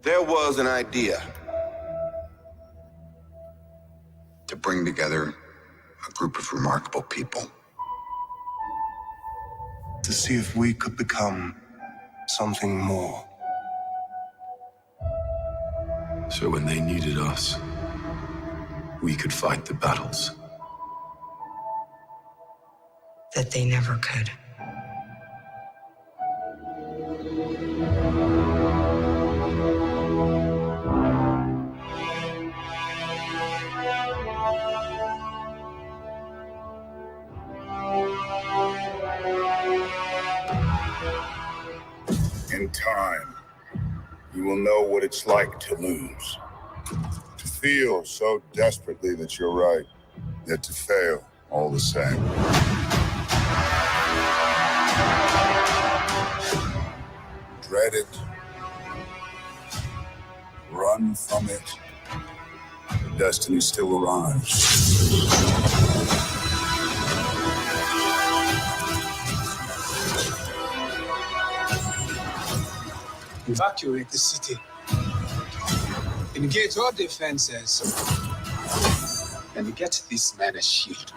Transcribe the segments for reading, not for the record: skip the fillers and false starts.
There was an idea to bring together a group of remarkable people. To see if we could become something more. So when they needed us, we could fight the battles that they never could. In time, you will know what it's like to lose. To feel so desperately that you're right, yet to fail all the same. Dread it. Run from it. But destiny still arrives. Evacuate the city. Engage all defenses. And get this man a shield.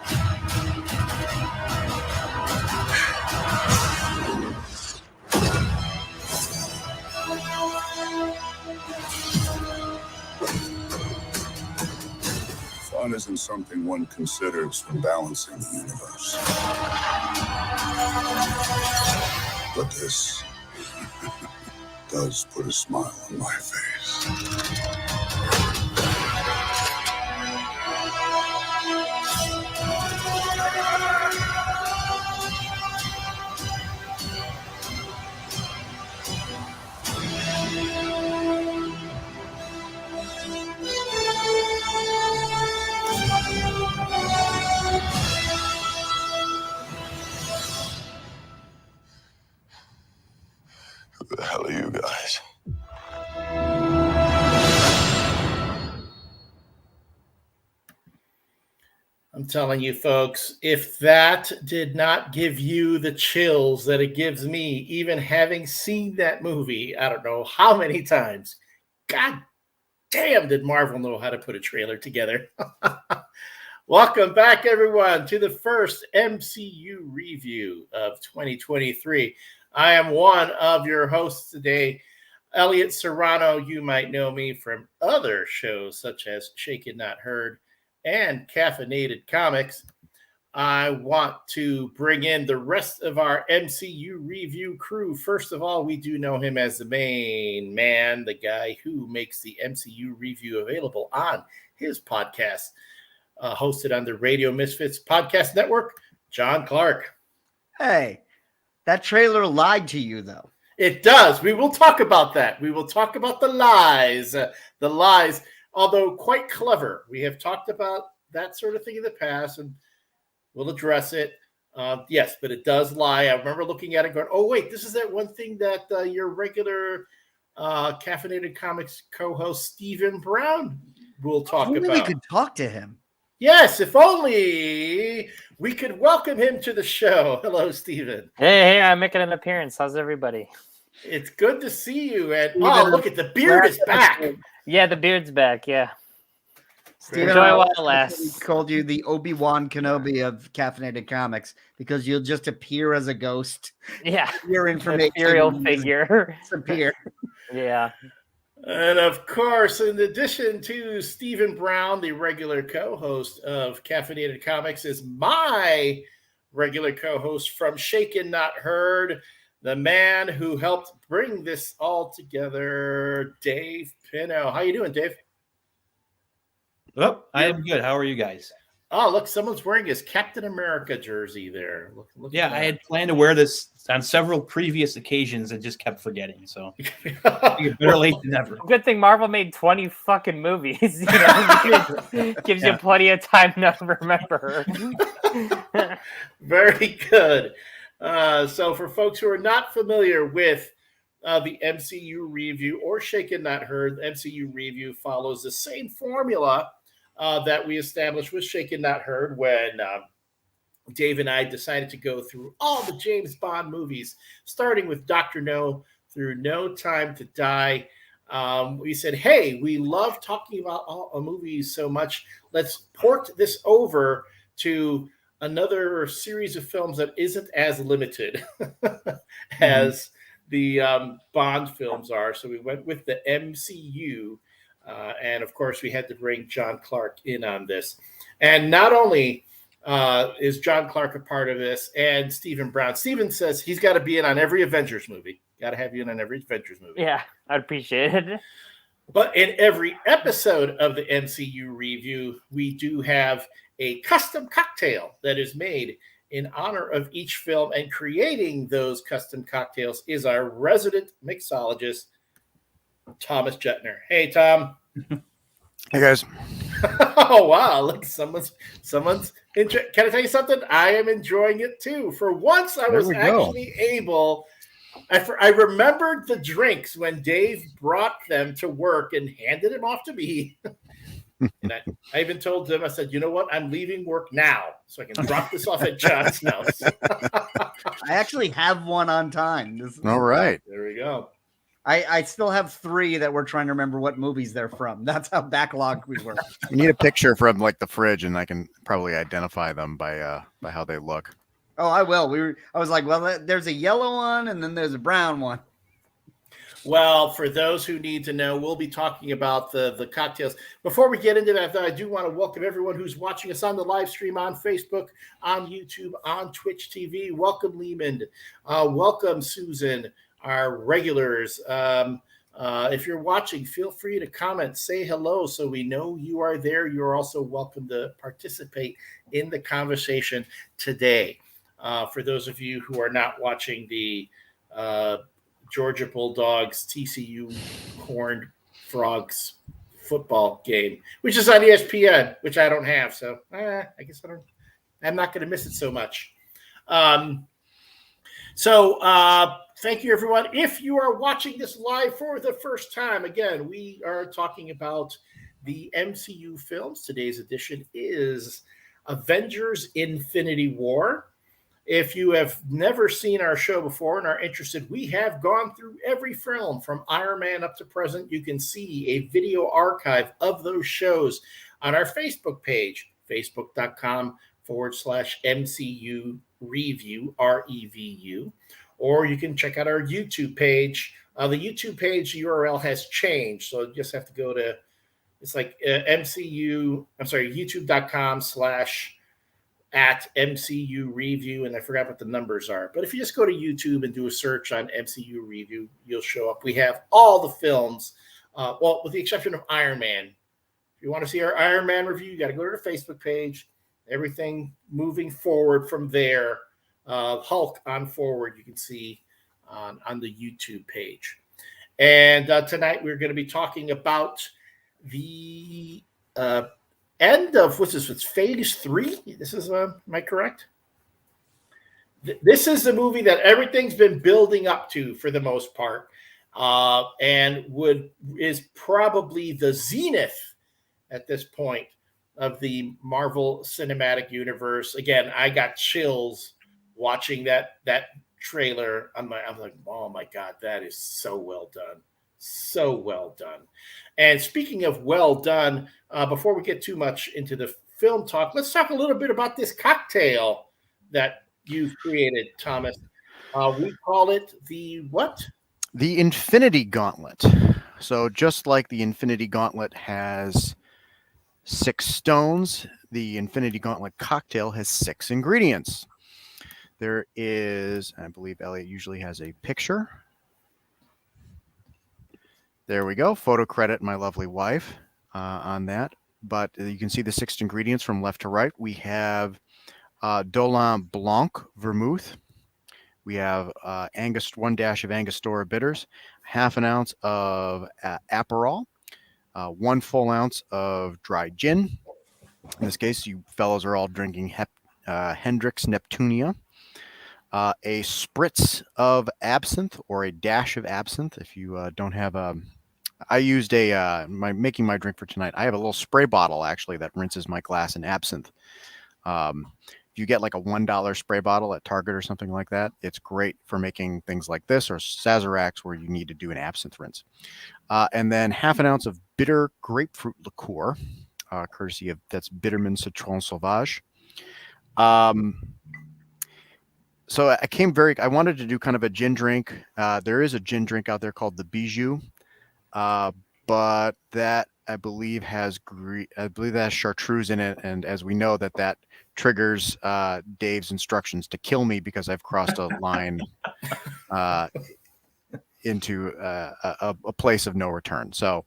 Fun isn't something one considers when balancing the universe. But this does put a smile on my face. Who the hell are you guys? I'm telling you, folks, if that did not give you the chills that it gives me, even having seen that movie, I don't know how many times, God damn, did Marvel know how to put a trailer together. Welcome back, everyone, to the first MCU review of 2023. I am one of your hosts today, Elliot Serrano. You might know me from other shows such as Shaken Not Heard and Caffeinated Comics. I want to bring in the rest of our MCU review crew. First of all, we do know him as the main man, the guy who makes the MCU review available on his podcast, hosted on the Radio Misfits Podcast Network, John Clark. Hey, that trailer lied to you, though. It does. We will talk about that. We will talk about the lies, although quite clever. We have talked about that sort of thing in the past, and we'll address it. Yes, but it does lie. I remember looking at it going, oh, wait, this is that one thing that your regular Caffeinated Comics co-host Stephen Brown will talk about. We could talk to him. Yes, if only we could welcome him to the show. Hello, Stephen. Hey, I'm making an appearance. How's everybody? It's good to see you. And oh, look at the beard is back. Yeah, the beard's back. Yeah. Stephen, enjoy while it lasts. We called you the Obi-Wan Kenobi of Caffeinated Comics because you'll just appear as a ghost. Yeah. Your information. Ethereal figure. Disappear. Yeah. And of course, in addition to Stephen Brown, the regular co-host of Caffeinated Comics, is my regular co-host from Shaken Not Heard, the man who helped bring this all together, Dave Pino. How you doing, Dave? Oh, I am good. How are you guys? Oh, look, someone's wearing his Captain America jersey there. Look yeah, I had planned to wear this on several previous occasions and just kept forgetting. So better late than never. Good thing Marvel made 20 fucking movies. Gives you plenty of time to remember. Very good. So for folks who are not familiar with the MCU review or Shaken Not Heard, the MCU review follows the same formula that we established with Shaken Not Heard when Dave and I decided to go through all the James Bond movies, starting with Dr. No through No Time to Die. we said, hey, we love talking about all movies so much. Let's port this over to another series of films that isn't as limited as the Bond films are. So we went with the MCU. And of course, we had to bring John Clark in on this. And not only is John Clark a part of this, and Stephen Brown. Stephen says he's got to be in on every Avengers movie. Got to have you in on every Avengers movie. Yeah, I'd appreciate it. But in every episode of the MCU review, we do have a custom cocktail that is made in honor of each film. And creating those custom cocktails is our resident mixologist, Thomas Jetner. Hey, Tom. Hey, guys. Oh, wow. Look, someone's can I tell you something? I am enjoying it too. For once, I was actually able. I remembered the drinks when Dave brought them to work and handed them off to me. And I even told them, I said, you know what? I'm leaving work now so I can drop this off at John's house. I actually have one on time. All right. There we go. I still have 3 that we're trying to remember what movies they're from. That's how backlogged we were. You need a picture from like the fridge, and I can probably identify them by how they look. Oh, I will. I was like, well, there's a yellow one, and then there's a brown one. Well, for those who need to know, we'll be talking about the cocktails. Before we get into that, though, I do want to welcome everyone who's watching us on the live stream on Facebook, on YouTube, on Twitch TV. Welcome, Lehman. Welcome, Susan, our regulars. If you're watching, feel free to comment, say hello so we know you are there. You're also welcome to participate in the conversation today. For those of you who are not watching the Georgia Bulldogs TCU Horned Frogs football game, which is on ESPN, which I don't have. So I guess I'm not going to miss it so much. Thank you, everyone. If you are watching this live for the first time, again, we are talking about the MCU films. Today's edition is Avengers Infinity War. If you have never seen our show before and are interested, we have gone through every film from Iron Man up to present. You can see a video archive of those shows on our Facebook page, facebook.com/MCU ReVU, ReVU. Or you can check out our YouTube page. The YouTube page URL has changed. So you just have to go to, it's like youtube.com/@MCU ReVU, and I forgot what the numbers are. But if you just go to YouTube and do a search on MCU ReVU, you'll show up. We have all the films, well, with the exception of Iron Man. If you want to see our Iron Man review, you got to go to the Facebook page. Everything moving forward from there. Hulk on forward, you can see on the YouTube page. And tonight we're going to be talking about the end of it's phase 3. This is am I correct? This is the movie that everything's been building up to for the most part, and is probably the zenith at this point of the Marvel Cinematic Universe. Again, I got chills watching that trailer. I'm like, oh my God, that is so well done. So well done. And speaking of well done, before we get too much into the film talk, let's talk a little bit about this cocktail that you've created, Thomas. We call it the what? The Infinity Gauntlet. So just like the Infinity Gauntlet has 6 stones, the Infinity Gauntlet cocktail has 6 ingredients. There is, I believe Elliot usually has a picture. There we go. Photo credit my lovely wife on that. But you can see the 6 ingredients from left to right. We have Dolin Blanc Vermouth. We have 1 dash of Angostura bitters, half an ounce of Aperol, 1 full ounce of dry gin. In this case, you fellows are all drinking Hendrick's Neptunia. A spritz of absinthe or a dash of absinthe. If you don't have I used making my drink for tonight. I have a little spray bottle actually that rinses my glass in absinthe. If you get like a $1 spray bottle at Target or something like that, it's great for making things like this or Sazeracs where you need to do an absinthe rinse. And then half an ounce of bitter grapefruit liqueur, courtesy of that's Bitterman Citron Sauvage. So I wanted to do kind of a gin drink. There is a gin drink out there called the Bijou, but that I believe has chartreuse in it, and as we know that triggers Dave's instructions to kill me because I've crossed a line into a place of no return. So,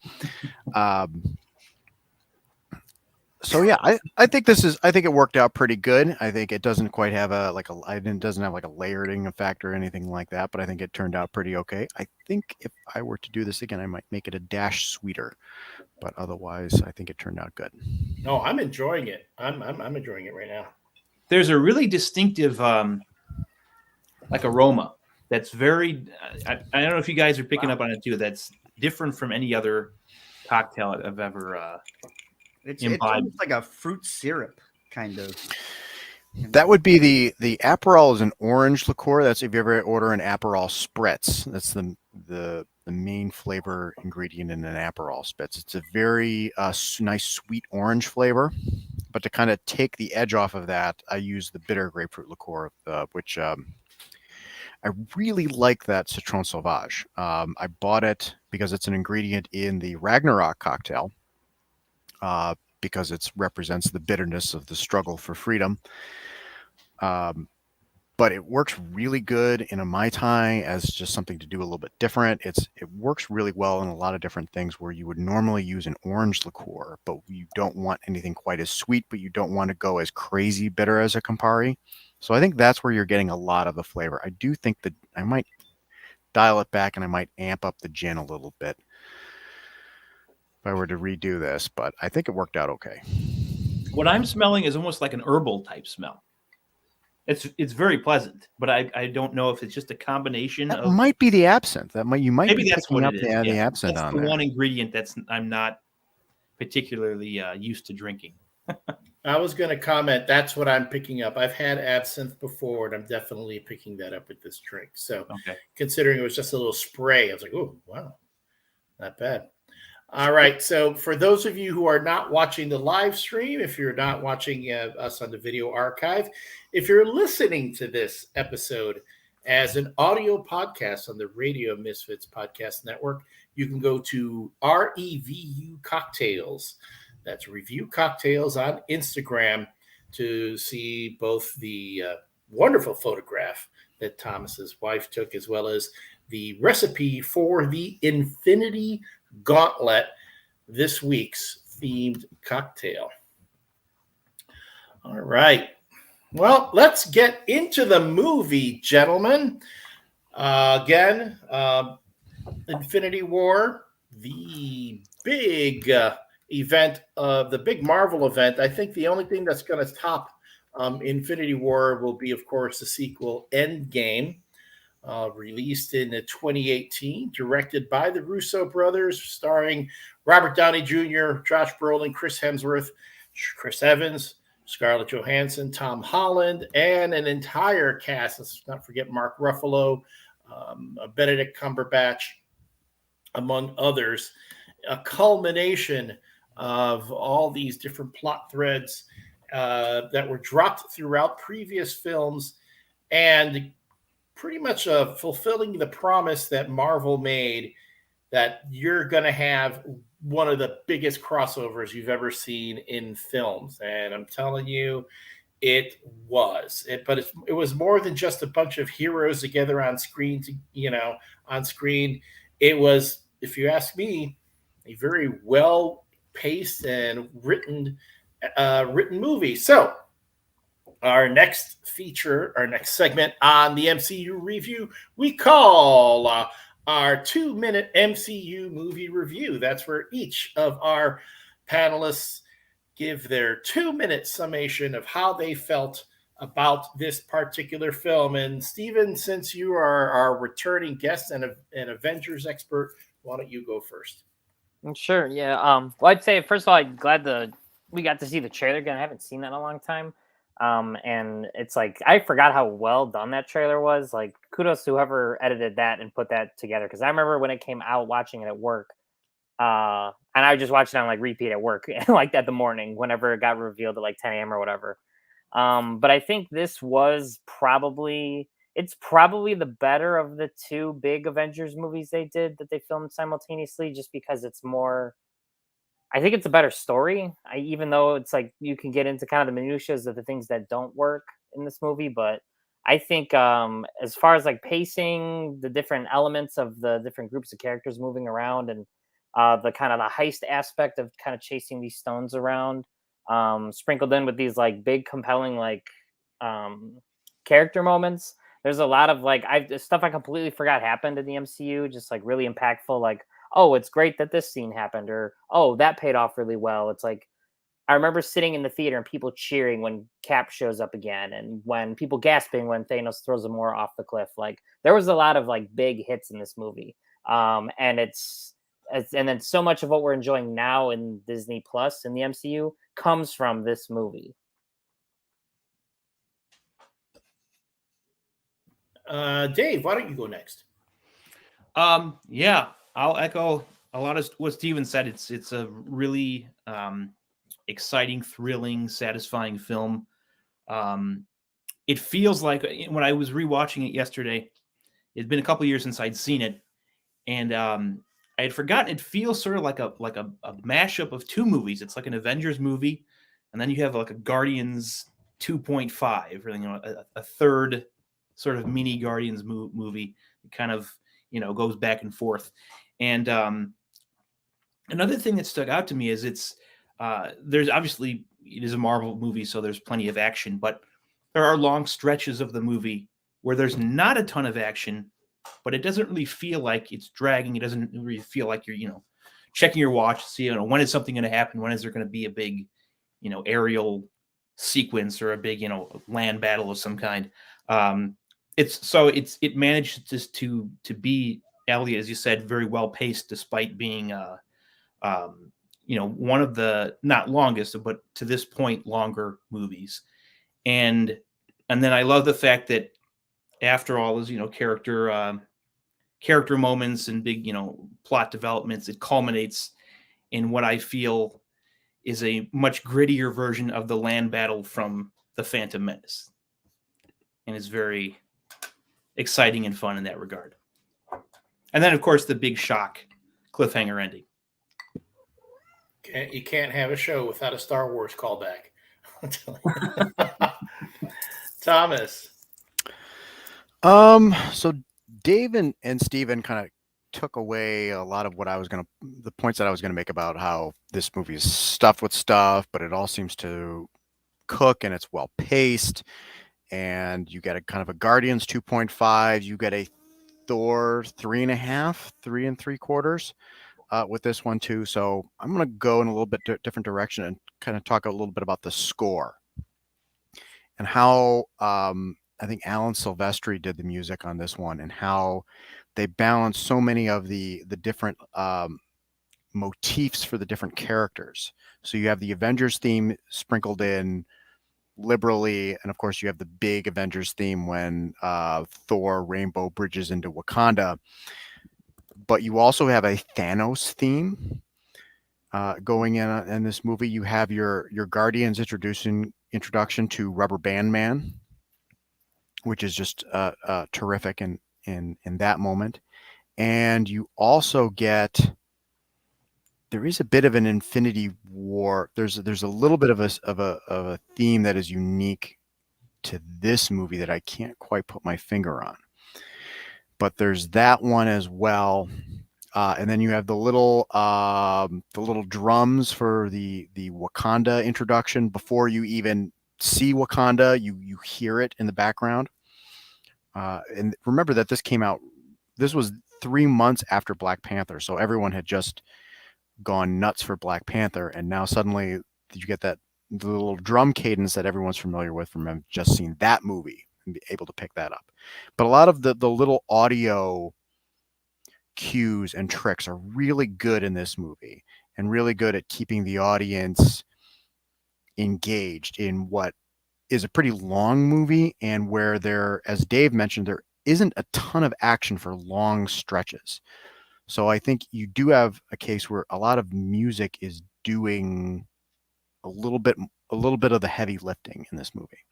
yeah, I think it worked out pretty good. I think it doesn't quite have it doesn't have like a layering effect or anything like that, but I think it turned out pretty okay. I think if I were to do this again, I might make it a dash sweeter, but otherwise I think it turned out good. No, I'm enjoying it. I'm enjoying it right now. There's a really distinctive like aroma that's very I don't know if you guys are picking up on it too. That's different from any other cocktail I've ever it's almost like a fruit syrup kind of. That would be the Aperol is an orange liqueur. That's if you ever order an Aperol Spritz. That's the main flavor ingredient in an Aperol Spritz. It's a very nice sweet orange flavor. But to kind of take the edge off of that, I use the bitter grapefruit liqueur, which I really like that Citron Sauvage. I bought it because it's an ingredient in the Ragnarok cocktail. Because it represents the bitterness of the struggle for freedom. But it works really good in a Mai Tai as just something to do a little bit different. It works really well in a lot of different things where you would normally use an orange liqueur, but you don't want anything quite as sweet, but you don't want to go as crazy bitter as a Campari. So I think that's where you're getting a lot of the flavor. I do think that I might dial it back and I might amp up the gin a little bit if I were to redo this, but I think it worked out okay. What I'm smelling is almost like an herbal type smell. It's very pleasant, but I don't know if it's just a combination that of. Might be the absinthe. You might maybe be that's picking what up it is. the absinthe that's on the there. one ingredient I'm not particularly used to drinking. I was going to comment. That's what I'm picking up. I've had absinthe before, and I'm definitely picking that up with this drink. So, considering it was just a little spray, I was like, "Oh, wow, not bad." All right. So, for those of you who are not watching the live stream, if you're not watching us on the video archive, if you're listening to this episode as an audio podcast on the Radio Misfits Podcast Network, you can go to REVU Cocktails. That's Review Cocktails on Instagram to see both the wonderful photograph that Thomas's wife took, as well as the recipe for the Infinity Gauntlet, this week's themed cocktail. All right. Well, let's get into the movie, gentlemen. Again, Infinity War, the big event, the big Marvel event. I think the only thing that's going to top Infinity War will be, of course, the sequel Endgame, released in 2018, directed by the Russo brothers, starring Robert Downey Jr., Josh Brolin, Chris Hemsworth, Chris Evans, Scarlett Johansson, Tom Holland, and an entire cast. Let's not forget Mark Ruffalo, Benedict Cumberbatch, among others. A culmination of all these different plot threads that were dropped throughout previous films, and pretty much fulfilling the promise that Marvel made that you're going to have one of the biggest crossovers you've ever seen in films. And I'm telling you, it was. But it was more than just a bunch of heroes together on screen. On screen, it was, if you ask me, a very well-paced and written movie. So, our next segment on the MCU review, we call our 2-minute MCU movie review. That's where each of our panelists give their 2-minute summation of how they felt about this particular film. And Stephen, since you are our returning guest and an Avengers expert, why don't you go first? Sure. Yeah. Well, I'd say first of all, I'm glad we got to see the trailer again. I haven't seen that in a long time. And it's like I forgot how well done that trailer was. Like, kudos to whoever edited that and put that together, because I remember when it came out, watching it at work, and I just watched it on like repeat at work, like that the morning whenever it got revealed at like 10 a.m. or whatever. But I think this was probably the better of the two big Avengers movies they did that they filmed simultaneously, just because it's more. I think it's a better story. Even though it's like you can get into kind of the minutiae of the things that don't work in this movie, but I think as far as like pacing, the different elements of the different groups of characters moving around, and the kind of the heist aspect of kind of chasing these stones around, sprinkled in with these like big, compelling like character moments. There's a lot of like stuff I completely forgot happened in the MCU, just like really impactful. Like, oh, it's great that this scene happened, or oh, that paid off really well. It's like I remember sitting in the theater and people cheering when Cap shows up again, and when people gasping when Thanos throws Gamora off the cliff. Like there was a lot of like big hits in this movie, and and then so much of what we're enjoying now in Disney Plus in the MCU comes from this movie. Dave, why don't you go next? Yeah, I'll echo a lot of what Steven said. It's a really exciting, thrilling, satisfying film. It feels like when I was rewatching it yesterday, it'd been a couple years since I'd seen it, and I had forgotten. It feels sort of like a mashup of two movies. It's like an Avengers movie, and then you have like a Guardians 2.5, or a third sort of mini Guardians movie. It kind of goes back and forth. And another thing that stuck out to me is there's obviously, it is a Marvel movie, so there's plenty of action, but there are long stretches of the movie where there's not a ton of action, but it doesn't really feel like it's dragging. It doesn't really feel like you're, checking your watch to see, when is something going to happen? When is there going to be a big, aerial sequence or a big, land battle of some kind? It managed just to be, Elliot, as you said, very well paced, despite being one of the not longest, but to this point longer movies. And then I love the fact that after all those character moments and big plot developments, it culminates in what I feel is a much grittier version of the land battle from The Phantom Menace, and it's very exciting and fun in that regard. And then, of course, the big shock cliffhanger ending. You can't have a show without a Star Wars callback. Thomas. So Dave and Steven kind of took away a lot of what the points that I was going to make about how this movie is stuffed with stuff, but it all seems to cook and it's well paced. And you get a kind of a Guardians 2.5. You get a Thor 3.5, 3 3/4 with this one too. So I'm going to go in a little bit different direction and kind of talk a little bit about the score and how I think Alan Silvestri did the music on this one, and how they balance so many of the different motifs for the different characters. So you have the Avengers theme sprinkled in liberally, and of course you have the big Avengers theme when Thor Rainbow bridges into Wakanda. But you also have a Thanos theme going in this movie. You have your Guardians introduction to Rubber Band Man, which is just terrific in that moment. And you also get, there is a bit of an Infinity War. There's a little bit of a theme that is unique to this movie that I can't quite put my finger on. But there's that one as well. And then you have the little drums for the Wakanda introduction. Before you even see Wakanda, you hear it in the background. And remember that this was 3 months after Black Panther, so everyone had just gone nuts for Black Panther, and now suddenly you get the little drum cadence that everyone's familiar with from just seeing that movie and be able to pick that up. But a lot of the little audio cues and tricks are really good in this movie, and really good at keeping the audience engaged in what is a pretty long movie, and where there, as Dave mentioned, there isn't a ton of action for long stretches. So I think you do have a case where a lot of music is doing a little bit of the heavy lifting in this movie.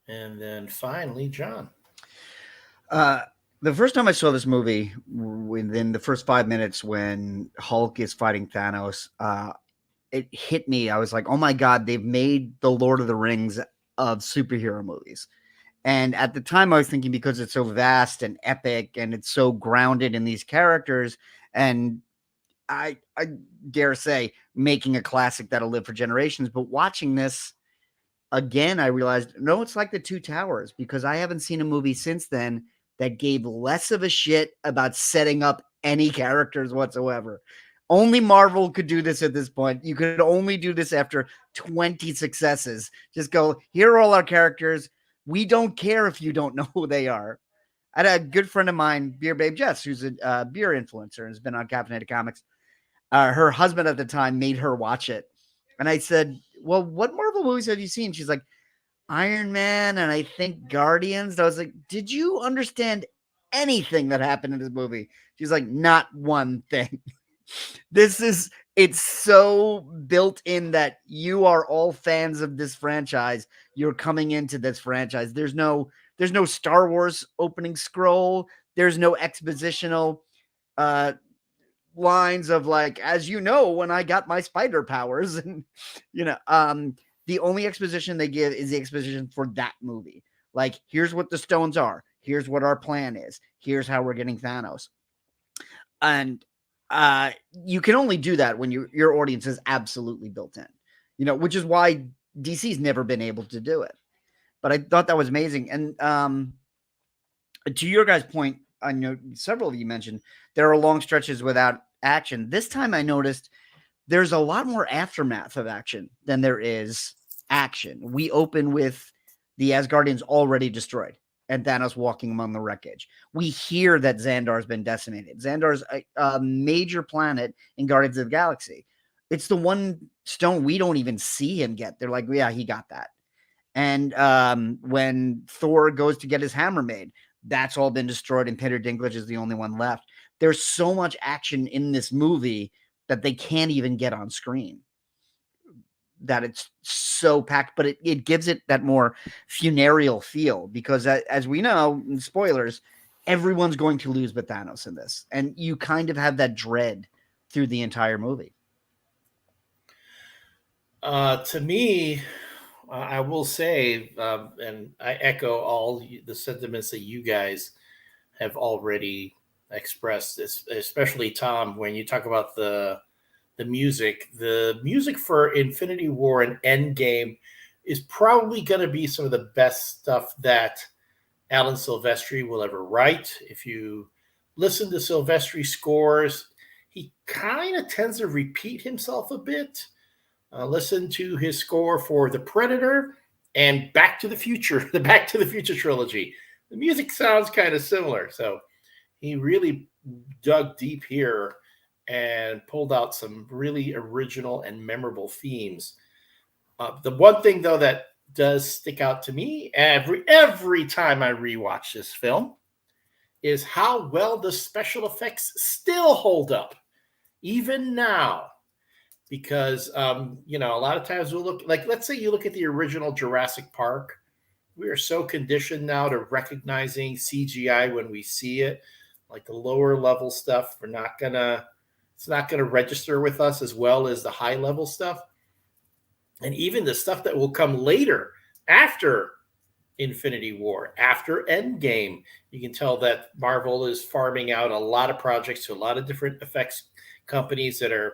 And then finally, John. The first time I saw this movie, within the first 5 minutes when Hulk is fighting Thanos, it hit me. I was like, oh my God, they've made the Lord of the Rings of superhero movies. And at the time, I was thinking, because it's so vast and epic and it's so grounded in these characters, and I dare say making a classic that'll live for generations. But watching this again, I realized, no, it's like the Two Towers, because I haven't seen a movie since then that gave less of a shit about setting up any characters whatsoever. Only Marvel could do this at this point. You could only do this after 20 successes. Just go, here are all our characters. We don't care if you don't know who they are. I had a good friend of mine, Beer Babe Jess, who's a beer influencer and has been on Caffeinated Comics. Her husband at the time made her watch it. And I said, well, what Marvel movies have you seen? She's like, Iron Man and I think Guardians. I was like, did you understand anything that happened in this movie? She's like, not one thing. It's so built in that you are all fans of this franchise. You're coming into this franchise. There's no Star Wars opening scroll. There's no expositional lines of like, as you know, when I got my spider powers, and the only exposition they give is the exposition for that movie. Like, here's what the stones are. Here's what our plan is. Here's how we're getting Thanos. And you can only do that when your audience is absolutely built in, which is why DC's never been able to do it. But I thought that was amazing. And to your guys' point, I know several of you mentioned there are long stretches without action. This time I noticed there's a lot more aftermath of action than there is action. We open with the Asgardians already destroyed and Thanos walking among the wreckage. We hear that Xandar's been decimated. Xandar's a major planet in Guardians of the Galaxy. It's the one stone we don't even see him get. They're like, yeah, he got that. And when Thor goes to get his hammer made, that's all been destroyed, and Peter Dinklage is the only one left. There's so much action in this movie that they can't even get on screen. That it's so packed, but it gives it that more funereal feel, because as we know, spoilers, everyone's going to lose but Thanos in this. And you kind of have that dread through the entire movie. To me, I will say, and I echo all the sentiments that you guys have already expressed, especially Tom, when you talk about the music. The music for Infinity War and Endgame is probably going to be some of the best stuff that Alan Silvestri will ever write. If you listen to Silvestri scores, he kind of tends to repeat himself a bit. Listen to his score for The Predator and Back to the Future, the Back to the Future trilogy. The music sounds kind of similar. So he really dug deep here and pulled out some really original and memorable themes. The one thing, though, that does stick out to me every time I rewatch this film is how well the special effects still hold up, even now. Because, a lot of times we'll look, like, let's say you look at the original Jurassic Park. We are so conditioned now to recognizing CGI when we see it. Like the lower level stuff, it's not gonna register with us as well as the high level stuff. And even the stuff that will come later after Infinity War, after Endgame, you can tell that Marvel is farming out a lot of projects to a lot of different effects companies that are,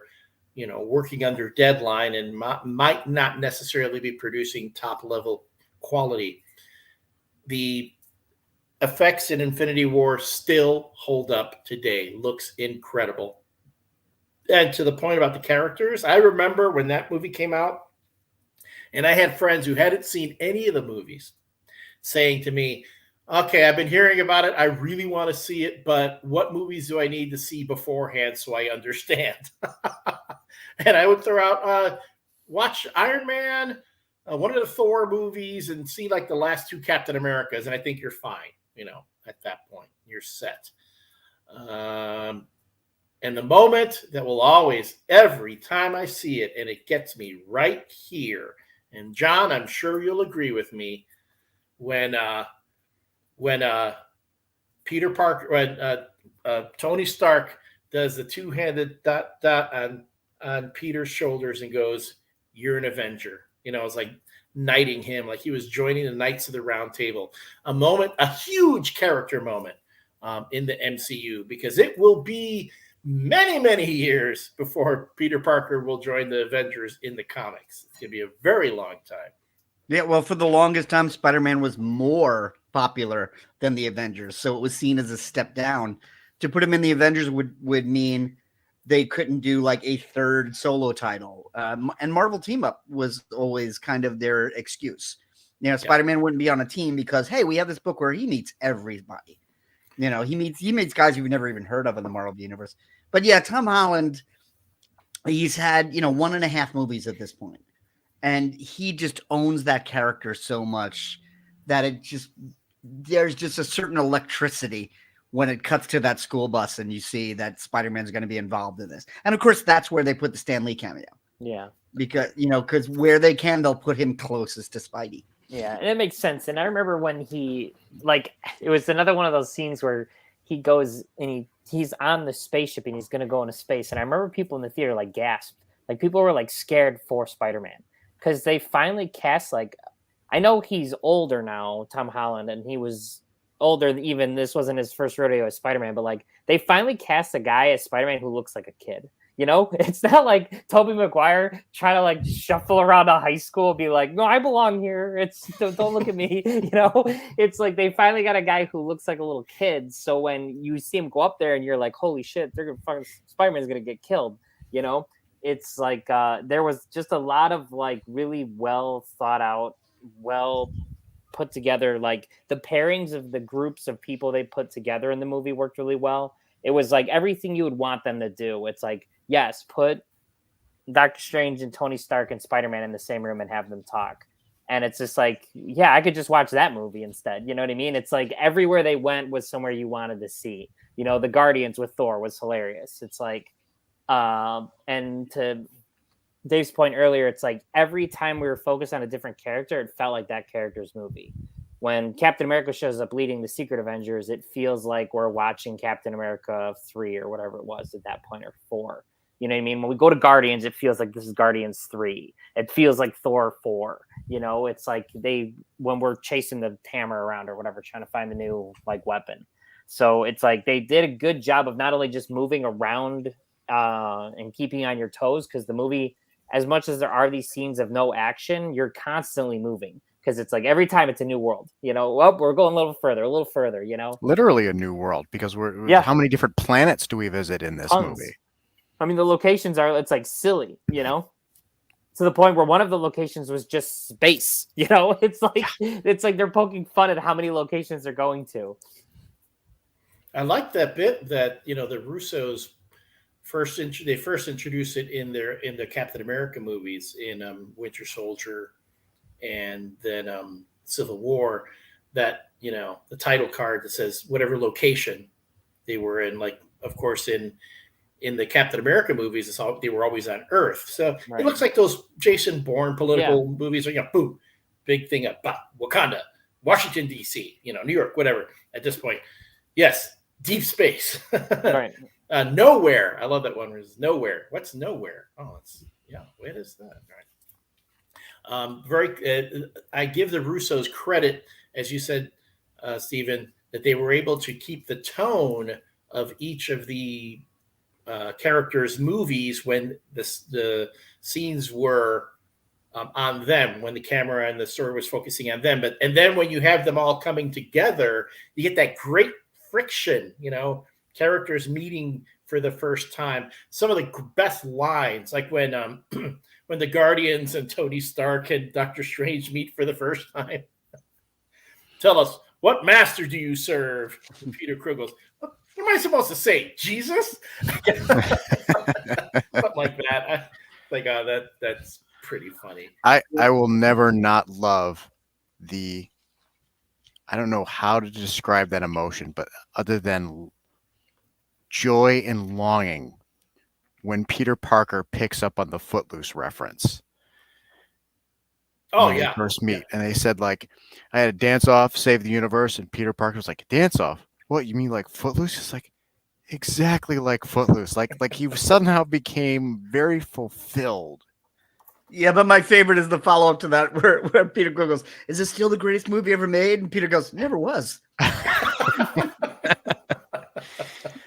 working under deadline and might not necessarily be producing top level quality. The effects in Infinity War still hold up today. Looks incredible. And to the point about the characters, I remember when that movie came out, and I had friends who hadn't seen any of the movies saying to me, okay, I've been hearing about it. I really want to see it, but what movies do I need to see beforehand so I understand? And I would throw out watch Iron Man, one of the Thor movies, and see like the last two Captain Americas, and I think you're fine. At that point, you're set. And the moment that will always, every time I see it, and it gets me right here. And John, I'm sure you'll agree with me when Peter Parker, when Tony Stark does the two-handed dot on Peter's shoulders and goes, "You're an Avenger." It's like knighting him, like he was joining the Knights of the Round Table. A huge character moment in the MCU, because it will be many, many years before Peter Parker will join the Avengers in the comics. It's going to be a very long time. Yeah, well, for the longest time, Spider-Man was more popular than the Avengers, so it was seen as a step down. To put him in the Avengers would mean they couldn't do like a third solo title. And Marvel Team Up was always kind of their excuse. Spider-Man wouldn't be on a team because, hey, we have this book where he meets everybody. He meets guys you've never even heard of in the Marvel universe. But yeah, Tom Holland, he's had, 1.5 movies at this point. And he just owns that character so much that there's just a certain electricity when it cuts to that school bus and you see that Spider-Man's going to be involved in this. And of course, that's where they put the Stan Lee cameo. Yeah. Because where they can, they'll put him closest to Spidey. Yeah, and it makes sense. And I remember when it was another one of those scenes where he goes and he's on the spaceship and he's going to go into space. And I remember people in the theater like gasped. Like people were like scared for Spider-Man because they finally cast I know he's older now, Tom Holland, and he was older. Even this wasn't his first rodeo as Spider-Man, but they finally cast a guy as Spider-Man who looks like a kid. It's not like Tobey Maguire trying to shuffle around a high school and be like, no, I belong here. Don't look at me. It's like they finally got a guy who looks like a little kid. So when you see him go up there and you're like, holy shit, Spider-Man's going to get killed. It's like there was just a lot of really well thought out, well put together. The pairings of the groups of people they put together in the movie worked really well. It was everything you would want them to do. It's yes, put Doctor Strange and Tony Stark and Spider-Man in the same room and have them talk. And it's just yeah, I could just watch that movie instead. You know what I mean? It's everywhere they went was somewhere you wanted to see. The Guardians with Thor was hilarious. It's and to Dave's point earlier, it's every time we were focused on a different character, it felt like that character's movie. When Captain America shows up leading the Secret Avengers, it feels like we're watching Captain America 3 or whatever it was at that point, or 4. You know what I mean? When we go to Guardians, it feels like this is Guardians 3. It feels like Thor 4. It's when we're chasing the hammer around or whatever, trying to find the new weapon. So it's they did a good job of not only just moving around and keeping on your toes, because the movie, as much as there are these scenes of no action, you're constantly moving. Because it's every time it's a new world, well, we're going a little further, Literally a new world, because how many different planets do we visit in this movie? I mean, the locations it's silly, to the point where one of the locations was just space, it's they're poking fun at how many locations they're going to. I like that bit that, the Russos first introduced it in the Captain America movies in Winter Soldier and then Civil War, that the title card that says whatever location they were in, of course in the Captain America movies, they were always on Earth. So right. It looks like those Jason Bourne political movies are, boom, big thing up, Wakanda, Washington D.C., New York, whatever. At this point, yes, deep space, right? Nowhere. I love that one. Is nowhere. What's nowhere? Oh, what is that? All right. I give the Russos credit, as you said, Stephen, that they were able to keep the tone of each of the characters' movies when the scenes were on them, when the camera and the story was focusing on them. And then when you have them all coming together, you get that great friction, characters meeting for the first time. Some of the best lines, like when when the Guardians and Tony Stark and Doctor Strange meet for the first time. Tell us, what master do you serve? And Peter Quill goes, what am I supposed to say? Jesus? Something like that. That's pretty funny. I will never not love the. I don't know how to describe that emotion, but other than joy and longing when Peter Parker picks up on the Footloose reference. Oh when yeah, they first meet, and they said like, "I had a dance off, save the universe," and Peter Parker was like, "Dance off? What, you mean like Footloose?" It's like exactly like Footloose. Like he somehow became very fulfilled. Yeah, but my favorite is the follow up to that where Peter Quill goes, "Is this still the greatest movie ever made?" And Peter goes, "Never was."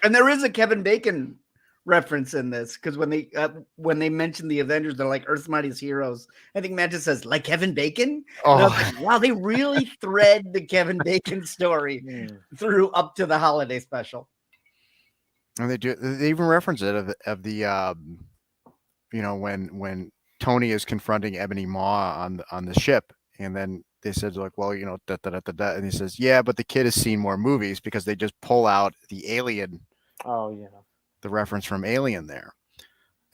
And there is a Kevin Bacon reference in this because when they mention the Avengers, they're like Earth's Mightiest Heroes. I think Mantis says, "Like Kevin Bacon." And I was like, wow, they really thread the Kevin Bacon story through up to the holiday special. And they even reference it of the when Tony is confronting Ebony Maw on the ship, and then they said like, well, da, da, da, da, da. And he says, yeah, but the kid has seen more movies, because they just pull out the Alien. Oh yeah. The reference from Alien there.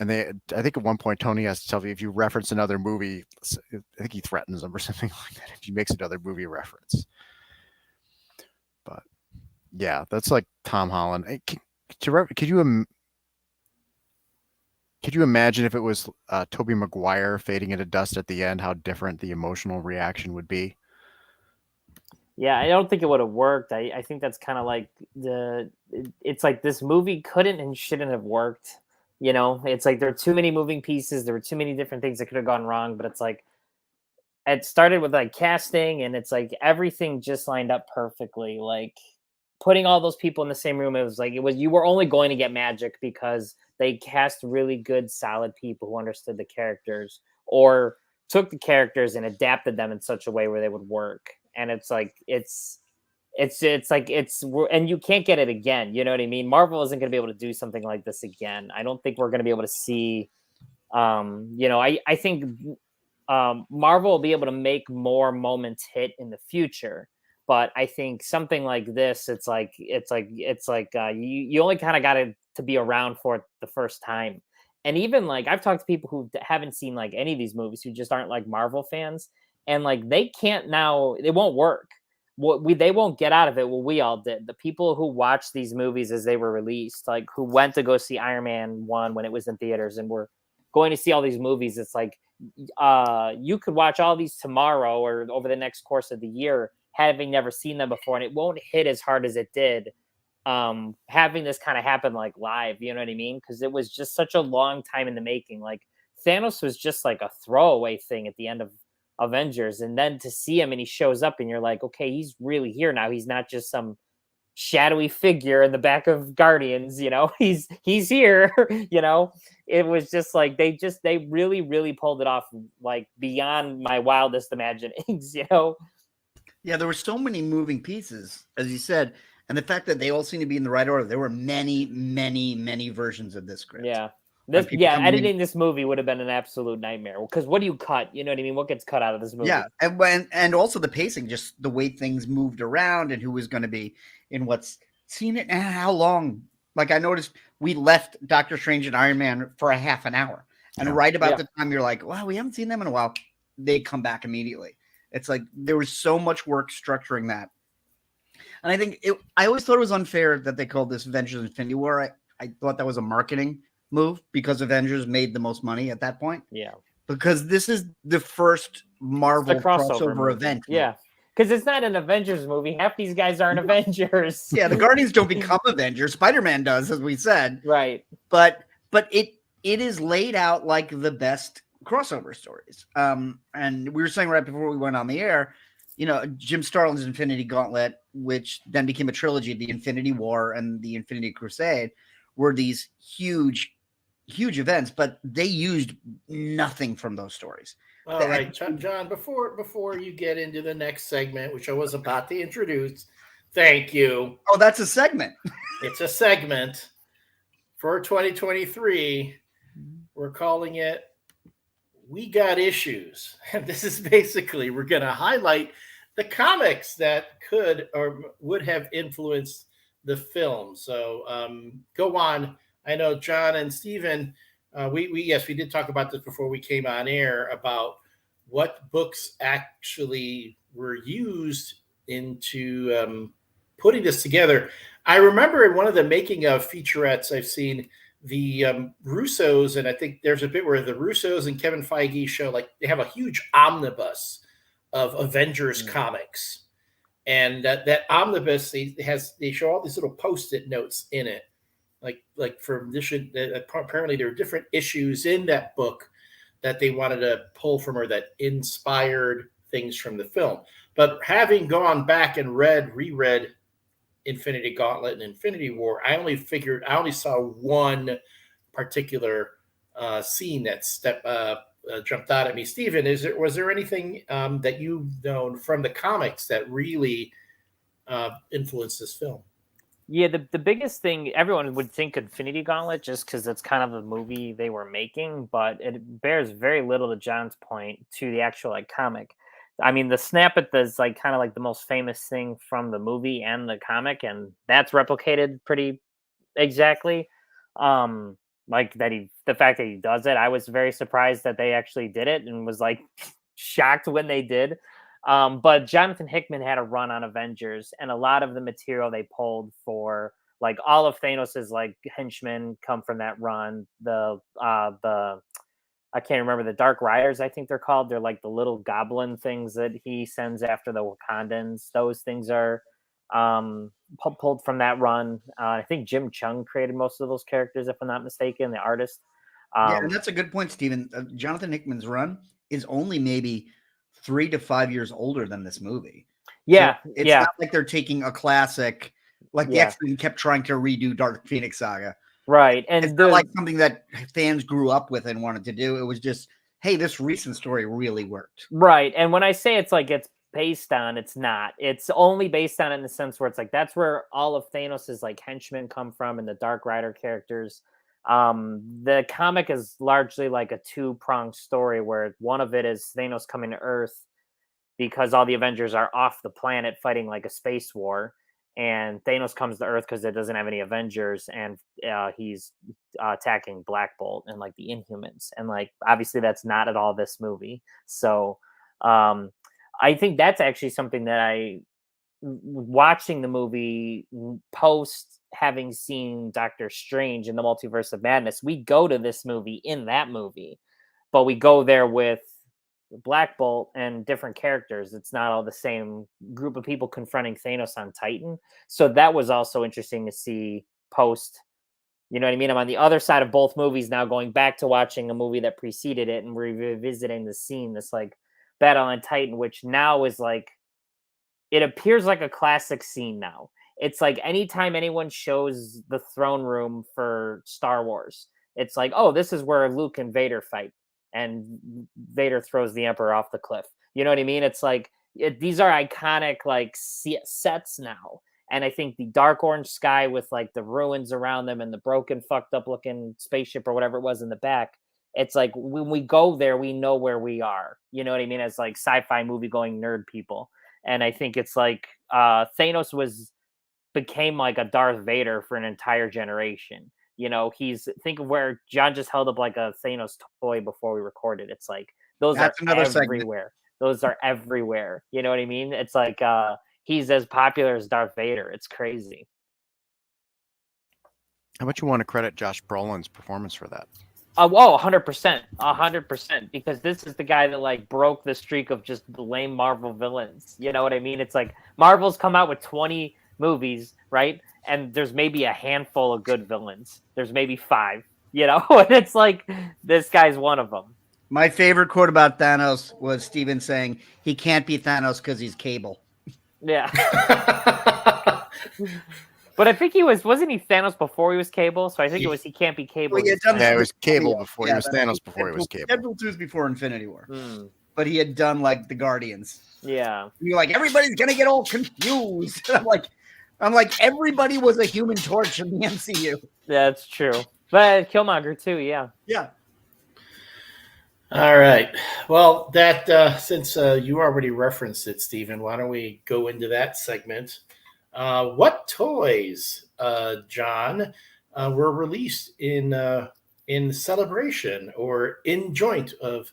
And I think at one point Tony has to tell me, if you reference another movie, I think he threatens them or something like that if he makes another movie reference. But yeah, that's like Tom Holland. Could you imagine if it was Tobey Maguire fading into dust at the end, how different the emotional reaction would be? Yeah, I don't think it would have worked. I think that's kind of like it's like this movie couldn't and shouldn't have worked. It's like there are too many moving pieces. There were too many different things that could have gone wrong, but it's like it started with like casting, and it's like everything just lined up perfectly. Like putting all those people in the same room, it was you were only going to get magic because they cast really good, solid people who understood the characters or took the characters and adapted them in such a way where they would work. And it's like and you can't get it again. You know what I mean? Marvel isn't going to be able to do something like this again. I don't think we're going to be able to see. I think Marvel will be able to make more moments hit in the future. But I think something like this, it's like you only kind of got to be around for it the first time. And even like I've talked to people who haven't seen like any of these movies, who just aren't like Marvel fans, and like they can't now. It won't work. They won't get out of it what we all did. The people who watched these movies as they were released, like who went to go see Iron Man 1 when it was in theaters, and were going to see all these movies. It's like you could watch all these tomorrow or over the next course of the year, having never seen them before, and it won't hit as hard as it did having this kind of happen like live. You know what I mean? Because it was just such a long time in the making. Like Thanos was just like a throwaway thing at the end of Avengers, and then to see him and he shows up and you're like, okay, he's really here now. He's not just some shadowy figure in the back of Guardians, he's here. It was just like they really, really pulled it off, like beyond my wildest imaginings. Yeah, there were so many moving pieces, as you said, and the fact that they all seem to be in the right order. There were many, many, many versions of this script. Yeah. Editing this movie would have been an absolute nightmare. Because what do you cut? You know what I mean? What gets cut out of this movie? Yeah, and also the pacing, just the way things moved around and who was going to be in what's seen it and how long. Like I noticed we left Doctor Strange and Iron Man for a half an hour, and right about the time you're like, wow, we haven't seen them in a while, they come back immediately. It's like there was so much work structuring that, and I think I always thought it was unfair that they called this Avengers Infinity War. I thought that was a marketing move because Avengers made the most money at that point. Yeah. Because this is the first Marvel crossover event. Yeah. Because it's not an Avengers movie. Half these guys aren't Avengers. Yeah, the Guardians don't become Avengers. Spider-Man does, as we said. Right. But it is laid out like the best crossover stories. And we were saying right before we went on the air, Jim Starlin's Infinity Gauntlet, which then became a trilogy, the Infinity War and the Infinity Crusade, were these huge events, but they used nothing from those stories. All right, John, before you get into the next segment, which I was about to introduce, thank you. Oh, that's a segment. It's a segment for 2023. We're calling it We Got Issues. And this is basically, we're going to highlight the comics that could or would have influenced the film. So go on. I know John and Steven We did talk about this before we came on air about what books actually were used into putting this together. I remember in one of the making of featurettes I've seen, the Russos, and I think there's a bit where the Russos and Kevin Feige show, like, they have a huge omnibus of Avengers comics, and that omnibus they show all these little post-it notes in it, like from this. Apparently there are different issues in that book that they wanted to pull from, or that inspired things from the film. But having gone back and reread Infinity Gauntlet and Infinity War, I only saw one particular scene that jumped out at me. Steven, was there anything that you've known from the comics that really influenced this film? Yeah, the biggest thing, everyone would think Infinity Gauntlet just because it's kind of the movie they were making, but it bears very little, to John's point, to the actual like comic. I mean, the snap at is like kind of like the most famous thing from the movie and the comic, and that's replicated pretty exactly. Like the fact that he does it, I was very surprised that they actually did it, and was like shocked when they did. But Jonathan Hickman had a run on Avengers, and a lot of the material they pulled for like all of Thanos's like henchmen come from that run. The I can't remember, the Dark Riders, I think they're called. They're like the little goblin things that he sends after the Wakandans. Those things are pulled from that run. I think Jim Chung created most of those characters, if I'm not mistaken, the artist. Yeah, and that's a good point, Stephen. Jonathan Hickman's run is only maybe 3 to 5 years older than this movie. Yeah, so it's not like they're taking a classic, like the X-Men kept trying to redo Dark Phoenix Saga. Right, and it's not like something that fans grew up with and wanted to do. It was just, hey, this recent story really worked. Right, and when I say it's like it's based on, it's not. It's only based on it in the sense where it's like that's where all of Thanos's like henchmen come from, and the Dark Rider characters. The comic is largely like a two-pronged story where one of it is Thanos coming to Earth because all the Avengers are off the planet fighting like a space war. And Thanos comes to Earth because it doesn't have any Avengers, and he's attacking Black Bolt and like the Inhumans, and like obviously that's not at all this movie. So I think that's actually something that watching the movie post having seen Doctor Strange in the Multiverse of Madness, we go to this movie in that movie, but we go there with Black Bolt and different characters. It's not all the same group of people confronting Thanos on Titan. So that was also interesting to see post. You know what I mean? I'm on the other side of both movies now, going back to watching a movie that preceded it and revisiting the scene, this like battle on Titan, which now is like, it appears like a classic scene now. It's like anytime anyone shows the throne room for Star Wars, it's like, oh, this is where Luke and Vader fight, and Vader throws the Emperor off the cliff. You know what I mean? It's like these are iconic like sets now. And I think the dark orange sky with like the ruins around them and the broken, fucked up looking spaceship or whatever it was in the back. It's like when we go there, we know where we are. You know what I mean? As like sci-fi movie going nerd people. And I think it's like Thanos became like a Darth Vader for an entire generation. You know, think of where John just held up like a Thanos toy before we recorded. It's like that's another everywhere. Those are everywhere. You know what I mean? It's like he's as popular as Darth Vader. It's crazy. How much you want to credit Josh Brolin's performance for that? 100%, 100%. Because this is the guy that like broke the streak of just lame Marvel villains. You know what I mean? It's like Marvel's come out with 20 movies, right? And there's maybe a handful of good villains. There's maybe 5, you know? And it's like, this guy's one of them. My favorite quote about Thanos was Steven saying, he can't be Thanos because he's Cable. Yeah. But I think wasn't he Thanos before he was Cable? So I think it was he can't be Cable. Well, it was Cable before he was Thanos before he was Cable. Deadpool 2 is before Infinity War. But he had done like the Guardians. Yeah. And you're like, everybody's gonna get all confused. And I'm like, everybody was a Human Torch in the MCU. That's true. But Killmonger too, yeah. Yeah. All right. Well, that since you already referenced it, Stephen, why don't we go into that segment? What toys, John, were released in in celebration or in joint of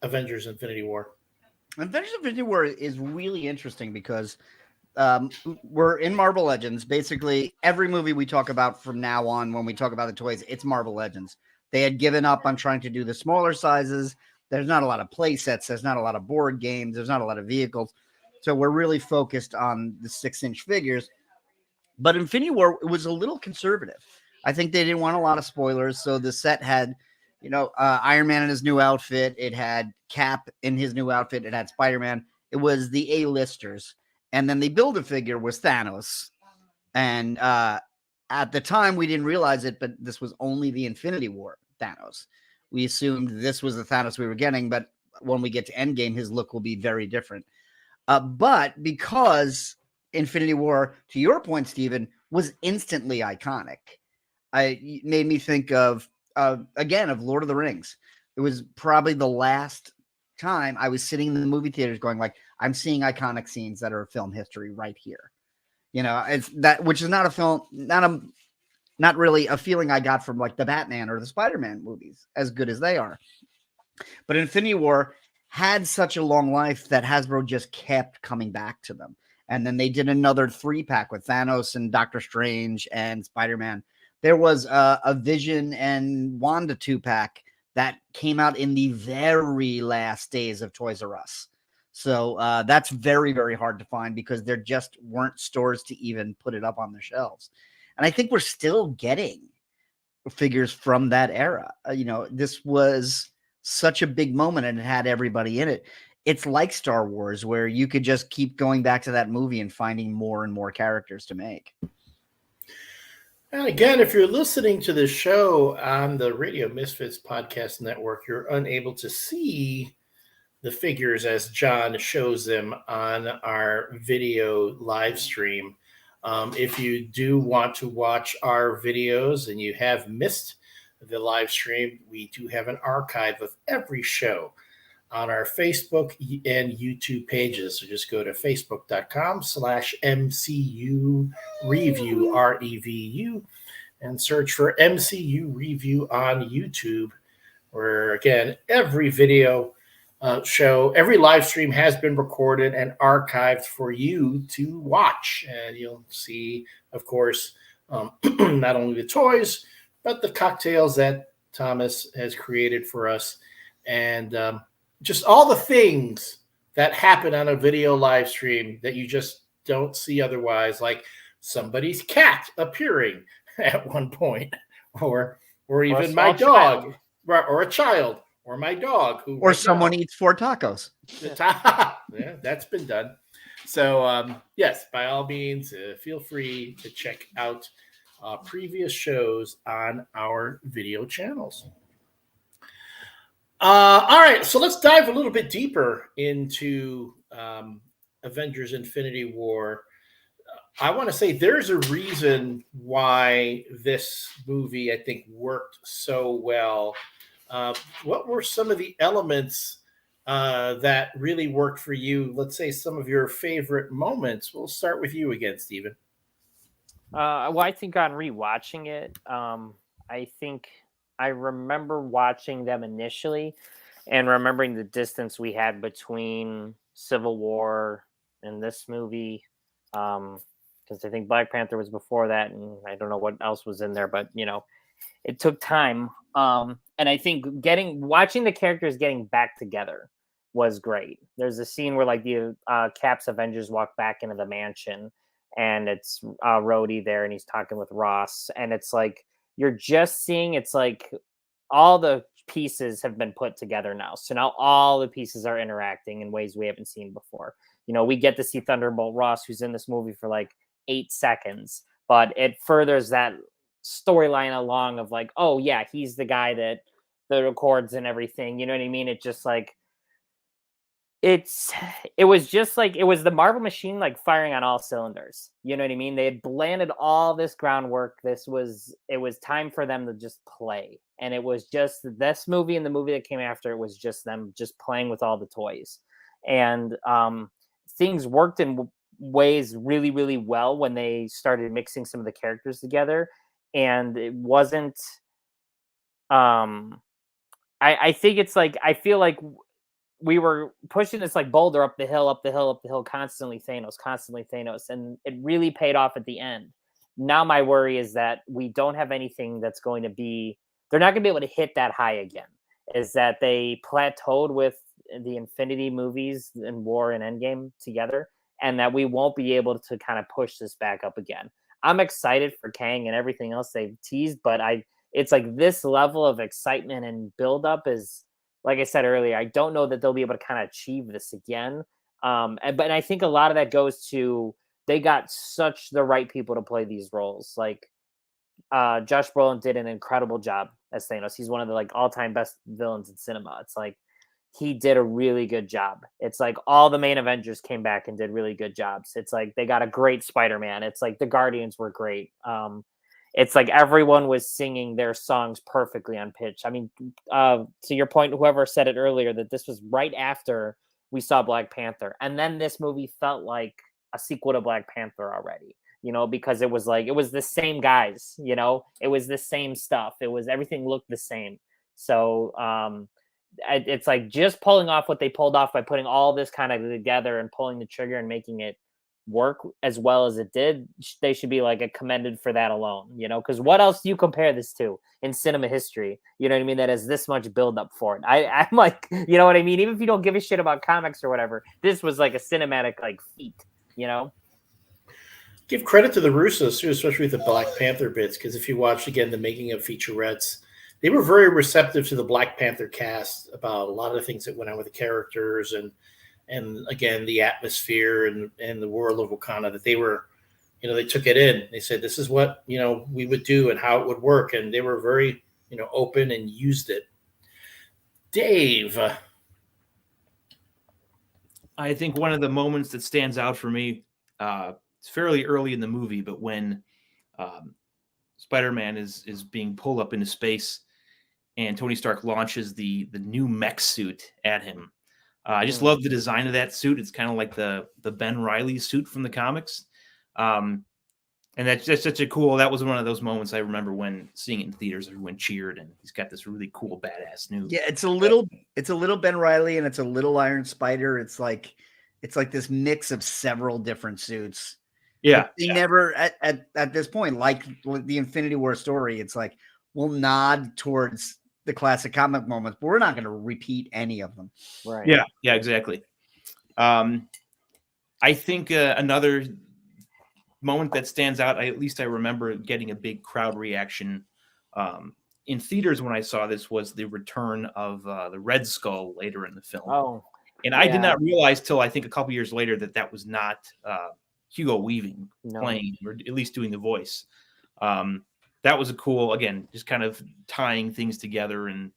Avengers Infinity War? Avengers Infinity War is really interesting because we're in Marvel Legends. Basically, every movie we talk about from now on, when we talk about the toys, it's Marvel Legends. They had given up on trying to do the smaller sizes. There's not a lot of play sets. There's not a lot of board games. There's not a lot of vehicles. So we're really focused on the 6-inch figures. But Infinity War was a little conservative. I think they didn't want a lot of spoilers. So the set had, Iron Man in his new outfit. It had Cap in his new outfit. It had Spider-Man. It was the A-listers. And then the Build-A-Figure was Thanos. And at the time, we didn't realize it, but this was only the Infinity War Thanos. We assumed this was the Thanos we were getting, but when we get to Endgame, his look will be very different. But because Infinity War, to your point, Stephen, was instantly iconic, it made me think of Lord of the Rings. It was probably the last time I was sitting in the movie theaters going like, I'm seeing iconic scenes that are film history right here. It's that, which is not a film, not really a feeling I got from like the Batman or the Spider-Man movies, as good as they are. But Infinity War had such a long life that Hasbro just kept coming back to them. And then they did another 3-pack with Thanos and Doctor Strange and Spider-Man. There was a Vision and Wanda 2-pack that came out in the very last days of Toys R Us. So that's very, very hard to find because there just weren't stores to even put it up on the shelves. And I think we're still getting figures from that era. This was such a big moment and it had everybody in it. It's like Star Wars, where you could just keep going back to that movie and finding more and more characters to make. And again, if you're listening to the show on the Radio Misfits Podcast Network, you're unable to see the figures as John shows them on our video live stream. If you do want to watch our videos and you have missed the live stream, we do have an archive of every show on our Facebook and YouTube pages. So just go to facebook.com/MCU ReVU, ReVU, and search for MCU ReVU on YouTube, where again, every video show, every live stream has been recorded and archived for you to watch. And you'll see, of course, not only the toys, but the cocktails that Thomas has created for us. And just all the things that happen on a video live stream that you just don't see otherwise, like somebody's cat appearing at one point, or even my dog, or a child, or my dog, or someone eats 4 tacos. Yeah, that's been done. So yes, by all means, feel free to check out previous shows on our video channels. All right, so let's dive a little bit deeper into Avengers Infinity War. I want to say there's a reason why this movie, I think, worked so well. What were some of the elements that really worked for you? Let's say some of your favorite moments. We'll start with you again, Stephen. Well, I think on rewatching it, I think I remember watching them initially and remembering the distance we had between Civil War and this movie. Because I think Black Panther was before that, and I don't know what else was in there, but it took time. And I think watching the characters getting back together was great. There's a scene where like the Cap's Avengers walk back into the mansion, and it's Rhodey there, and he's talking with Ross, and it's like you're just seeing, it's like all the pieces have been put together now. So now all the pieces are interacting in ways we haven't seen before. We get to see Thunderbolt Ross, who's in this movie for like 8 seconds, but it furthers that storyline along of like, oh yeah, he's the guy that the records and everything. You know what I mean? It just like it was just like it was the Marvel machine like firing on all cylinders. You know what I mean? They had landed all this groundwork. It was time for them to just play. And it was just this movie and the movie that came after, it was just them just playing with all the toys. And things worked in ways really, really well when they started mixing some of the characters together. And it wasn't I think it's like, I feel like we were pushing this like boulder up the hill, up the hill, up the hill, constantly Thanos, and it really paid off at the end. Now my worry is that we don't have anything that's going to be, they're not going to be able to hit that high again. Is that they plateaued with the Infinity movies and War and Endgame together, and that we won't be able to kind of push this back up again. I'm excited for Kang and everything else they've teased, but it's like this level of excitement and buildup is, like I said earlier, I don't know that they'll be able to kind of achieve this again. But I think a lot of that goes to, they got such the right people to play these roles. Like Josh Brolin did an incredible job as Thanos. He's one of the like all-time best villains in cinema. It's like he did a really good job. It's like all the main Avengers came back and did really good jobs. It's like they got a great Spider-Man. It's like the Guardians were great. It's like everyone was singing their songs perfectly on pitch. I mean, to your point, whoever said it earlier, that this was right after we saw Black Panther. And then this movie felt like a sequel to Black Panther already, you know, because it was like, it was the same guys, you know, it was the same stuff. It was, everything looked the same. So it's like just pulling off what they pulled off by putting all this kind of together and pulling the trigger and making it work as well as it did. They should be like commended for that alone, you know, because what else do you compare this to in cinema history? You know what I mean? That has this much build up for it. I'm like, you know what I mean? Even if you don't give a shit about comics or whatever, this was like a cinematic like feat, you know? Give credit to the Russos too, especially with the Black Panther bits, because if you watch again the making of featurettes, they were very receptive to the Black Panther cast about a lot of the things that went on with the characters and again the atmosphere and the world of Wakanda, that they were, you know, they took it in. They said this is what, you know, we would do and how it would work, and they were very, you know, open and used it. Dave, I think one of the moments that stands out for me, it's fairly early in the movie, but when Spider-Man is being pulled up into space and Tony Stark launches the new mech suit at him. I just love the design of that suit. It's kind of like the Ben Reilly suit from the comics. And that's just such a cool, that was one of those moments I remember when seeing it in theaters, everyone cheered, and he's got this really cool, badass new. Yeah, it's a little Ben Reilly and it's a little Iron Spider. It's like this mix of several different suits. Yeah. They never at this point, like the Infinity War story, it's like we'll nod towards the classic comic moments, but we're not going to repeat any of them. Right. Yeah, exactly. I think another moment that stands out, at least I remember getting a big crowd reaction in theaters when I saw this, was the return of the Red Skull later in the film. Oh, and I did not realize till I think a couple years later that was not Hugo Weaving playing, or at least doing the voice. That was a cool, again, just kind of tying things together and,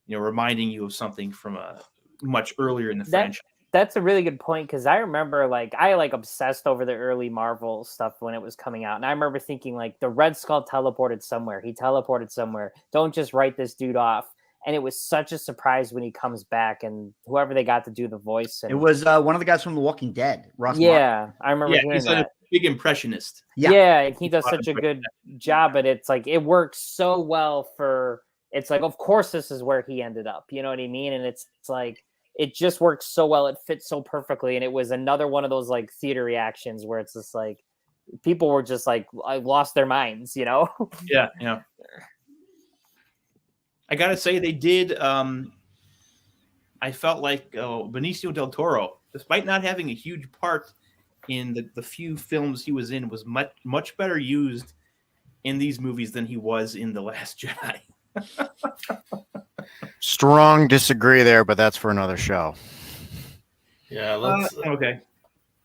you know, reminding you of something from a much earlier in the franchise. That's a really good point, because I remember I obsessed over the early Marvel stuff when it was coming out. And I remember thinking like the Red Skull teleported somewhere. He teleported somewhere. Don't just write this dude off. And it was such a surprise when he comes back, and whoever they got to do the voice. And, it was one of the guys from The Walking Dead, Ross Martin. I remember hearing he's that. A big impressionist. Yeah, he does such a good job, but it's like it works so well for. It's like, of course, this is where he ended up. You know what I mean? And it's like it just works so well. It fits so perfectly, and it was another one of those like theater reactions where it's just like people were just like lost their minds. You know? Yeah. I gotta say, they did. I felt like Benicio del Toro, despite not having a huge part in the few films he was in, was much better used in these movies than he was in The Last Jedi. Strong disagree there, but that's for another show. Yeah, let's okay.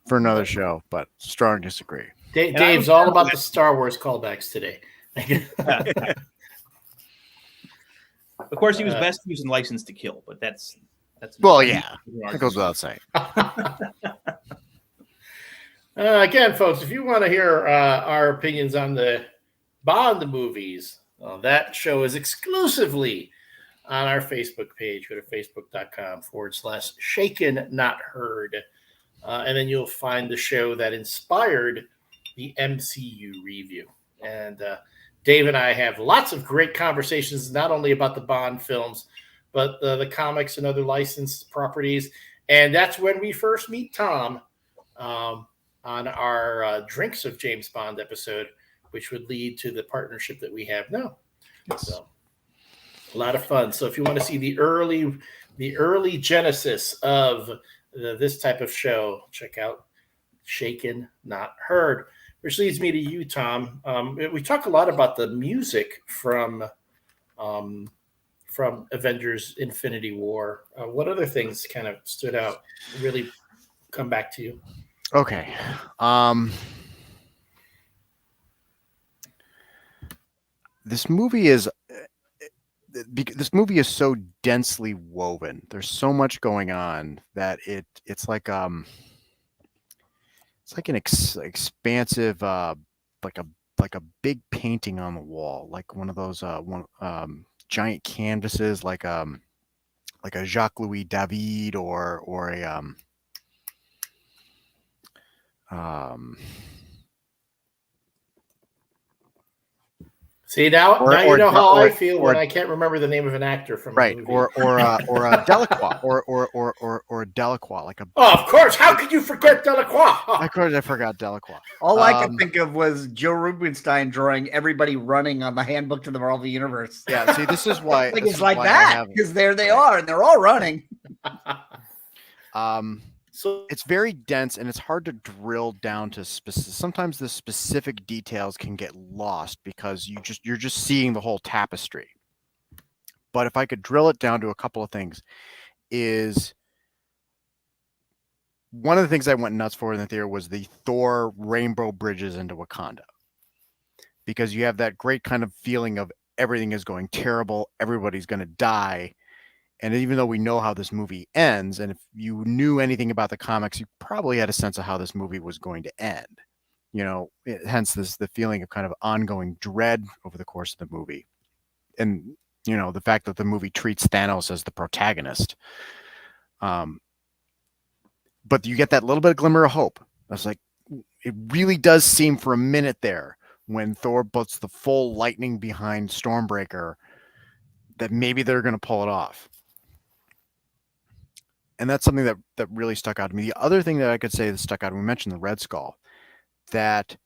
For another show, but strong disagree. Dave's all about the Star Wars callbacks today. Of course, he was best using License to Kill, but that's well, yeah, that goes without saying. Again, folks, if you want to hear our opinions on the Bond movies, that show is exclusively on our Facebook page. Go to facebook.com/Shaken Not Heard. And then you'll find the show that inspired the MCU ReVU. And Dave and I have lots of great conversations, not only about the Bond films, but the comics and other licensed properties. And that's when we first meet Tom on our Drinks of James Bond episode, which would lead to the partnership that we have now. Yes. So a lot of fun. So if you want to see the early genesis of this type of show, check out Shaken, Not Heard. Which leads me to you, Tom. We talk a lot about the music from Avengers: Infinity War. What other things kind of stood out, really come back to you? Okay. This movie is so densely woven. There's so much going on that it's like an expansive like a big painting on the wall, like one of those giant canvases, like a Jacques Louis David or a See, now you know how I feel when I can't remember the name of an actor from a movie. or a Delacroix or Delacroix, like a. Oh, of course! How could you forget Delacroix? Of course, I forgot Delacroix. All I could think of was Joe Rubinstein drawing everybody running on the Handbook to the Marvel Universe. Yeah, see, this is why it's like that, because there they are, and they're all running. So it's very dense, and it's hard to drill down to specific. Sometimes the specific details can get lost because you're just seeing the whole tapestry. But if I could drill it down to a couple of things, is one of the things I went nuts for in the theater was the Thor rainbow bridges into Wakanda, because you have that great kind of feeling of everything is going terrible, everybody's going to die. And even though we know how this movie ends, and if you knew anything about the comics, you probably had a sense of how this movie was going to end. Hence the feeling of kind of ongoing dread over the course of the movie. And, the fact that the movie treats Thanos as the protagonist. But you get that little bit of glimmer of hope. I was like, it really does seem for a minute there when Thor puts the full lightning behind Stormbreaker that maybe they're going to pull it off. And that's something that really stuck out to me. The other thing that I could say that stuck out, we mentioned the Red Skull, that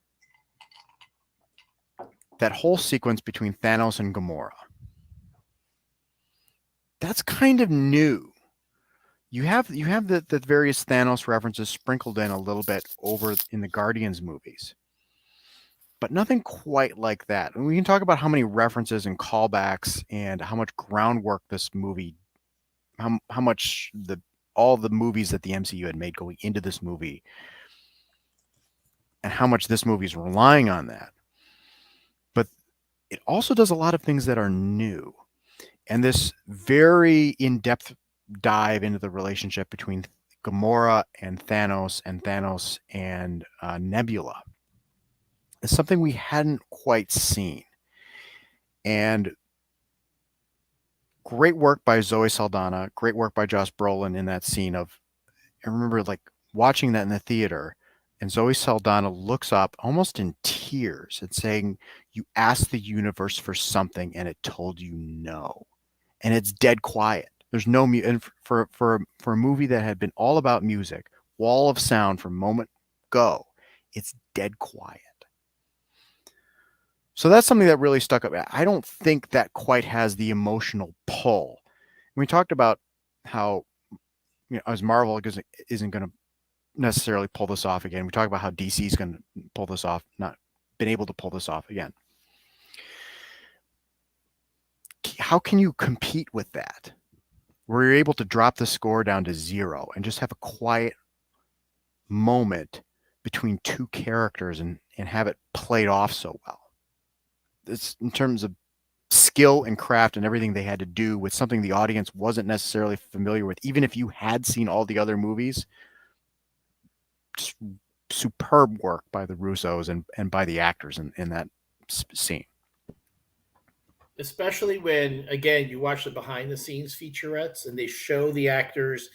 whole sequence between Thanos and Gamora, that's kind of new. You have the various Thanos references sprinkled in a little bit over in the Guardians movies, but nothing quite like that. And we can talk about how many references and callbacks and how much groundwork this movie, how much all the movies that the MCU had made going into this movie, and how much this movie is relying on that. But it also does a lot of things that are new. And this very in-depth dive into the relationship between Gamora and Thanos and Nebula is something we hadn't quite seen. And great work by Zoe Saldana, great work by Josh Brolin in that scene I remember like watching that in the theater, and Zoe Saldana looks up almost in tears and saying, "You asked the universe for something and it told you no." And it's dead quiet. There's no and for a movie that had been all about music, wall of sound from moment go, it's dead quiet. So that's something that really stuck up. I don't think that quite has the emotional pull. We talked about how, as Marvel isn't going to necessarily pull this off again. We talked about how DC is going to pull this off, not been able to pull this off again. How can you compete with that? Where you're able to drop the score down to 0 and just have a quiet moment between two characters and have it played off so well. It's in terms of skill and craft and everything they had to do with something the audience wasn't necessarily familiar with, even if you had seen all the other movies. Just superb work by the Russos and by the actors in that scene. Especially when, again, you watch the behind the scenes featurettes and they show the actors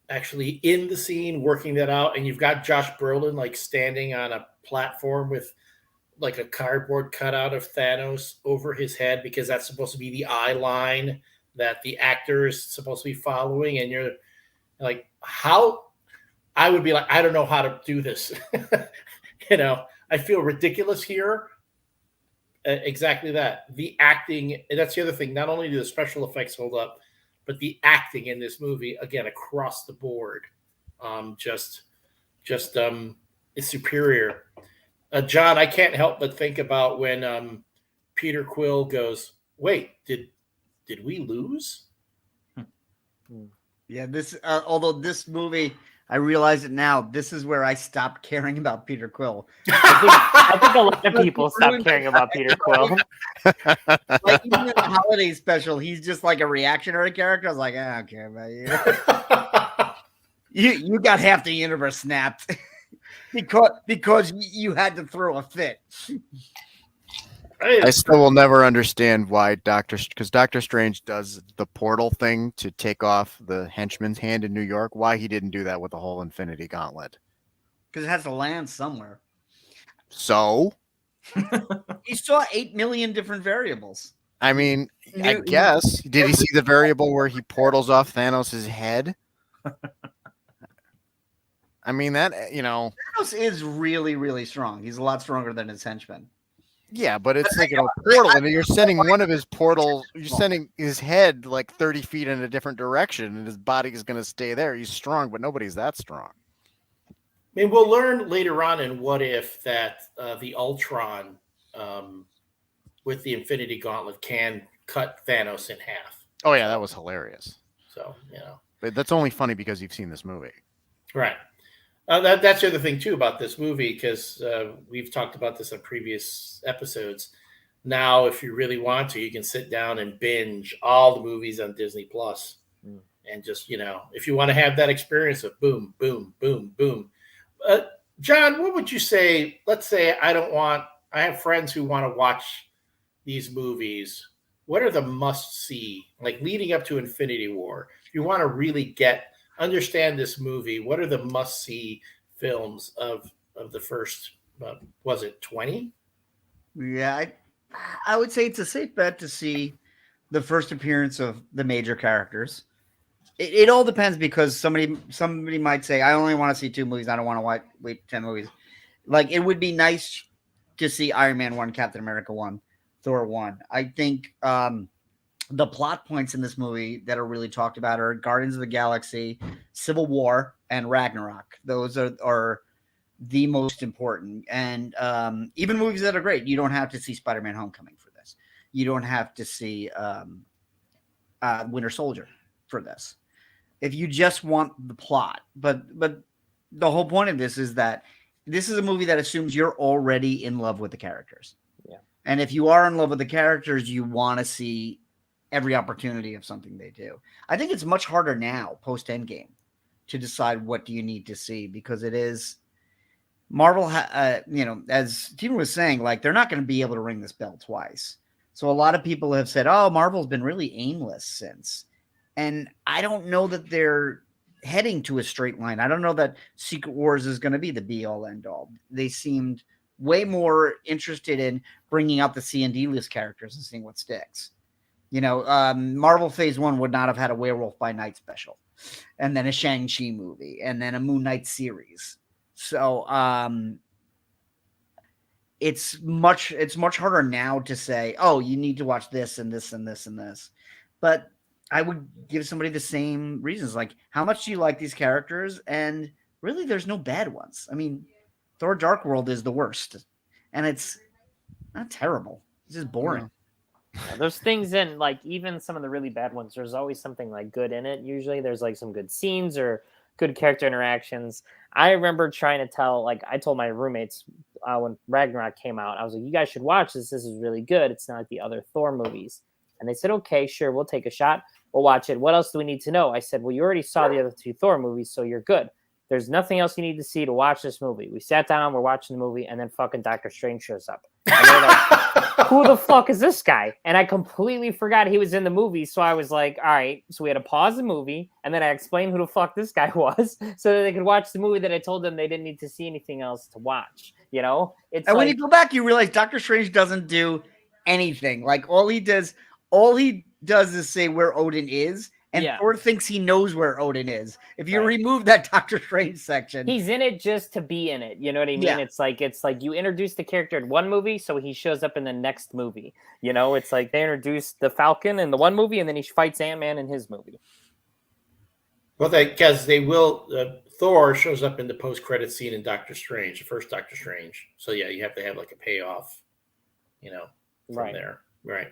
actually in the scene working that out, and you've got Josh Brolin like standing on a platform with like a cardboard cutout of Thanos over his head because that's supposed to be the eye line that the actor is supposed to be following, and you're like, how? I would be like, I don't know how to do this. I feel ridiculous here. Exactly that. The acting, that's the other thing. Not only do the special effects hold up, but the acting in this movie, again, across the board, just is superior. John, I can't help but think about when Peter Quill goes, "Wait, did we lose?" Yeah, although this movie, I realize it now, this is where I stopped caring about Peter Quill. I think a lot of people stopped caring about Peter Quill. Like, even in the holiday special, he's just like a reactionary character. I was like, I don't care about you. You got half the universe snapped because you had to throw a fit. I still will never understand why because Doctor Strange does the portal thing to take off the henchman's hand in New York. Why he didn't do that with the whole Infinity Gauntlet? Because it has to land somewhere. So he saw 8 million different variables. I mean, I guess. Did he see the variable where he portals off Thanos' head? I mean, that, Thanos is really, really strong. He's a lot stronger than his henchman. Yeah, but it's like a portal, and you're sending one of his portals, you're sending his head like 30 feet in a different direction, and his body is going to stay there. He's strong, but nobody's that strong. I mean, we'll learn later on in What If that the Ultron with the Infinity Gauntlet can cut Thanos in half. Oh, yeah, that was hilarious. So, But that's only funny because you've seen this movie. Right. That's the other thing, too, about this movie, because we've talked about this in previous episodes. Now, if you really want to, you can sit down and binge all the movies on Disney Plus, and just, if you want to have that experience of boom, boom, boom, boom. John, what would you say? Let's say I have friends who want to watch these movies. What are the must-see, like leading up to Infinity War? If you want to really understand this movie, what are the must-see films of the first, was it 20? Yeah, I would say it's a safe bet to see the first appearance of the major characters. It all depends, because somebody might say, I only want to see 2 movies. I don't want to wait 10 movies. Like, it would be nice to see Iron Man 1, Captain America 1, Thor 1. I think the plot points in this movie that are really talked about are Guardians of the Galaxy, Civil War, and Ragnarok. Those are the most important. And even movies that are great, you don't have to see Spider-Man Homecoming for this. You don't have to see Winter Soldier for this. If you just want the plot. But the whole point of this is that this is a movie that assumes you're already in love with the characters. Yeah. And if you are in love with the characters, you want to see every opportunity of something they do. I think it's much harder now, post Endgame, to decide what do you need to see, because it is Marvel, as Tina was saying, like, they're not going to be able to ring this bell twice. So a lot of people have said, oh, Marvel's been really aimless since. And I don't know that they're heading to a straight line. I don't know that Secret Wars is going to be the be-all, end-all. They seemed way more interested in bringing out the C and D list characters and seeing what sticks. Marvel Phase 1 would not have had a Werewolf by Night special, and then a Shang-Chi movie, and then a Moon Knight series. So it's much harder now to say, oh, you need to watch this and this and this and this. But I would give somebody the same reasons, like, how much do you like these characters? And really, there's no bad ones. I mean, Thor Dark World is the worst, and it's not terrible. It's just boring. Yeah, there's things in, like, even some of the really bad ones, there's always something like good in it. Usually there's like some good scenes or good character interactions. I remember trying to tell, like, I told my roommates when Ragnarok came out, I was like, you guys should watch this. This is really good. It's not like the other Thor movies. And they said, okay, sure, we'll take a shot. We'll watch it. What else do we need to know? I said, well, you already saw the other 2 Thor movies, so you're good. There's nothing else you need to see to watch this movie. We sat down, we're watching the movie, and then fucking Doctor Strange shows up. And they're like, who the fuck is this guy? And I completely forgot he was in the movie. So I was like, all right. So we had to pause the movie, and then I explained who the fuck this guy was, so that they could watch the movie that I told them they didn't need to see anything else to watch. You know, it's and like, when you go back, you realize Doctor Strange doesn't do anything. Like all he does is say where Odin is, and Thor thinks he knows where Odin is. If you remove that Doctor Strange section, he's in it just to be in it. You know what I mean? Yeah. It's like you introduce the character in one movie, so he shows up in the next movie. You know, it's like they introduced the Falcon in the one movie, and then he fights Ant-Man in his movie. Well, because they will. Thor shows up in the post-credit scene in Doctor Strange, the first Doctor Strange. So yeah, you have to have like a payoff, you know, from there. Right.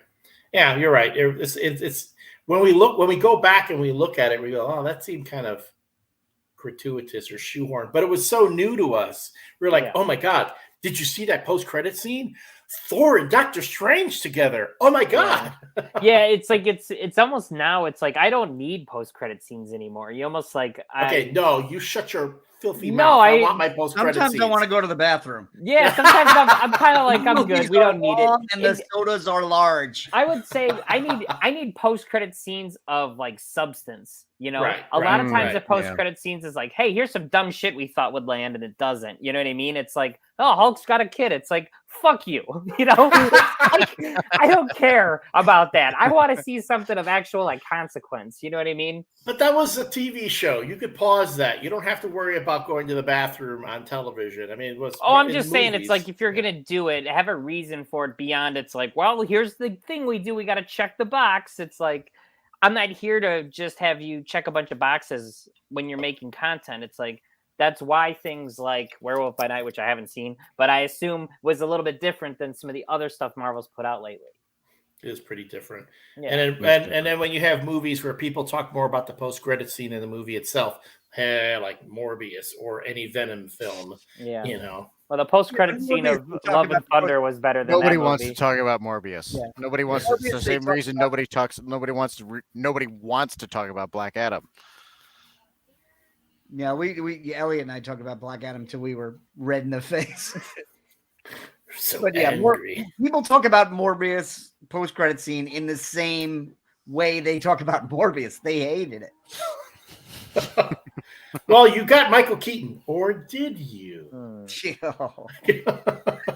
Yeah, you're right. It's when we go back and we look at it, we go, oh, that seemed kind of gratuitous or shoehorned, but it was so new to us. We're like, oh my God, did you see that post-credit scene? Thor and Doctor Strange together. Oh my God. Yeah, it's like it's almost now it's like I don't need post-credit scenes anymore. You almost like no, you shut your filthy mouth. I want my post-credit sometimes scenes. I want to go to the bathroom. Yeah, sometimes I'm kind of like I'm good. We don't need it. And the sodas are large. I would say I need post-credit scenes of like substance. You know, a lot of times the post-credit scenes is like, hey, here's some dumb shit we thought would land and it doesn't. You know what I mean? It's like, oh, Hulk's got a kid. It's like, fuck you. You know, like, I don't care about that. I want to see something of actual like consequence. You know what I mean? But that was a TV show. You could pause that. You don't have to worry about going to the bathroom on television. I mean, it was. Oh, I'm just saying, it's like if you're gonna do it, have a reason for it beyond. It's like, well, here's the thing we do. We got to check the box. It's like, I'm not here to just have you check a bunch of boxes when you're making content. It's like, that's why things like Werewolf by Night, which I haven't seen, but I assume was a little bit different than some of the other stuff Marvel's put out lately. It is pretty different. Yeah. And then when you have movies where people talk more about the post-credit scene in the movie itself, like Morbius or any Venom film, you know. Well, the post-credit scene of Love and Thunder was better than nobody that wants movie. to talk about Morbius. Yeah. Nobody wants. It's the same reason nobody wants to talk about Black Adam. Yeah, we Elliot and I talked about Black Adam till we were red in the face. So but yeah, people talk about Morbius post-credit scene in the same way they talk about Morbius. They hated it. Well, you got Michael Keaton, or did you? I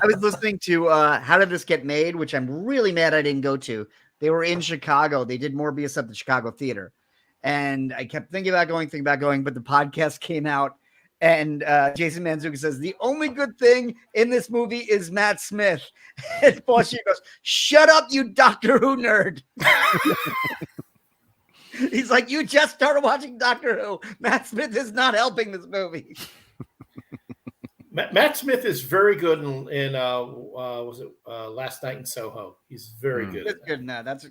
was listening to How Did This Get Made, which I'm really mad I didn't go to. They were in Chicago. They did Morbius at the Chicago Theater. And I kept thinking about going, but the podcast came out, and Jason Mantzoukas says, the only good thing in this movie is Matt Smith. And Bosch goes, shut up, you Doctor Who nerd. He's like, you just started watching Doctor Who. Matt Smith is not helping this movie. Matt Smith is very good in Last Night in Soho. He's very good. That's good now. But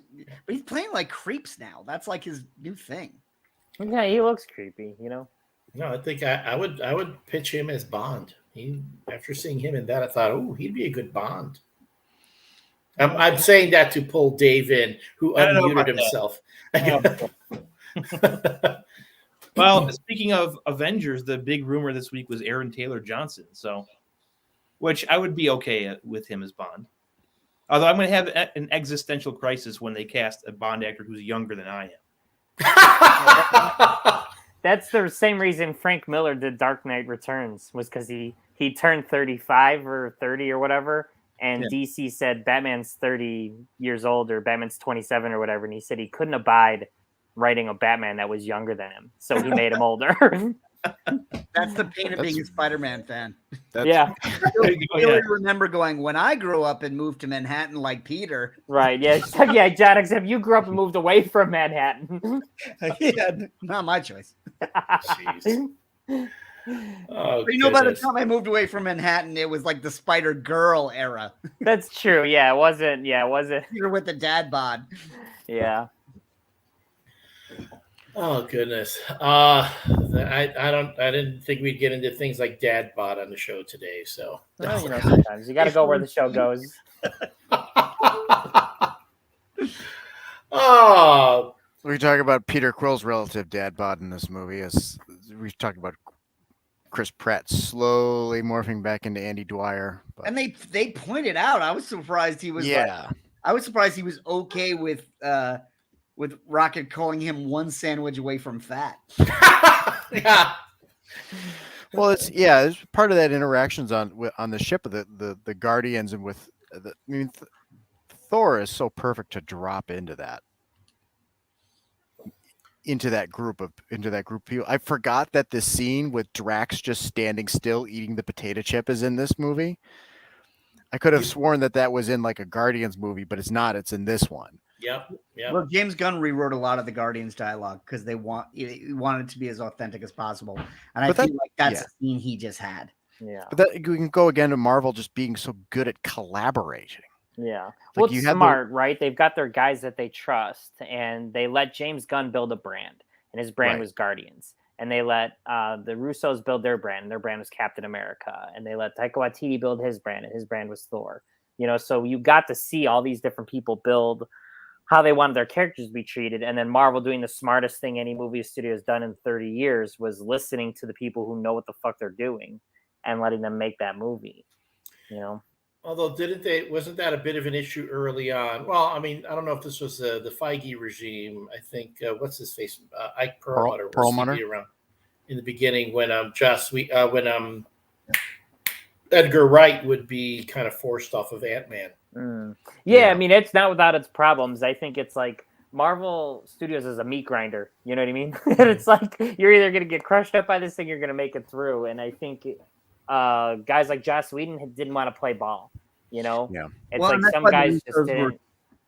he's playing like creeps now. That's like his new thing. Yeah, he looks creepy, you know. No, I think I would pitch him as Bond. After seeing him in that, I thought, oh, he'd be a good Bond. I'm saying that to pull Dave in, who unmuted himself. Well, speaking of Avengers, the big rumor this week was Aaron Taylor Johnson. So, which I would be okay with him as Bond. Although I'm going to have an existential crisis when they cast a Bond actor who's younger than I am. That's the same reason Frank Miller did Dark Knight Returns, was because he turned 35 or 30 or whatever. And DC said Batman's 30 years old or Batman's 27 or whatever. And he said he couldn't abide writing a Batman that was younger than him. So he made him older. That's the pain of being a Spider-Man fan. Yeah. I really remember going, when I grew up and moved to Manhattan like Peter. Right. Yeah. Yeah, John, except you grew up and moved away from Manhattan. Yeah, not my choice. Jeez. Oh, but by the time I moved away from Manhattan, it was like the Spider-Girl era. That's true. Yeah, it wasn't. Peter with the dad bod. Yeah. Oh goodness. I didn't think we'd get into things like dad bod on the show today. So sometimes you got to go where the show goes. Oh. We talk about Peter Quill's relative dad bod in this movie. As we talk about Chris Pratt slowly morphing back into Andy Dwyer. But And they pointed out, I was surprised he was I was surprised he was okay with Rocket calling him one sandwich away from fat. Yeah. Well, it's part of that interactions on the ship of the Guardians and with Thor is so perfect to drop into that group of people. I forgot that the scene with Drax just standing still eating the potato chip is in this movie. I could have sworn that was in like a Guardians movie, but it's not. It's in this one. Yep. Well, James Gunn rewrote a lot of the Guardians dialogue because he wanted it to be as authentic as possible, and I feel like that's a scene he just had. Yeah, but we can go again to Marvel just being so good at collaborating. Yeah, Like well, it's smart, right? They've got their guys that they trust, and they let James Gunn build a brand, and his brand was Guardians. And they let the Russos build their brand, and their brand was Captain America. And they let Taika Waititi build his brand, and his brand was Thor. So you got to see all these different people build how they wanted their characters to be treated. And then Marvel doing the smartest thing any movie studio has done in 30 years was listening to the people who know what the fuck they're doing and letting them make that movie. Although, wasn't that a bit of an issue early on? Well, I mean, I don't know if this was the Feige regime. I think, what's his face? Ike Perlmutter was around in the beginning when Edgar Wright would be kind of forced off of Ant-Man. Yeah, I mean, it's not without its problems. I think it's like Marvel Studios is a meat grinder. You know what I mean? It's like you're either going to get crushed up by this thing, you're going to make it through. And I think guys like Joss Whedon didn't want to play ball. Yeah. It's like some guys just didn't.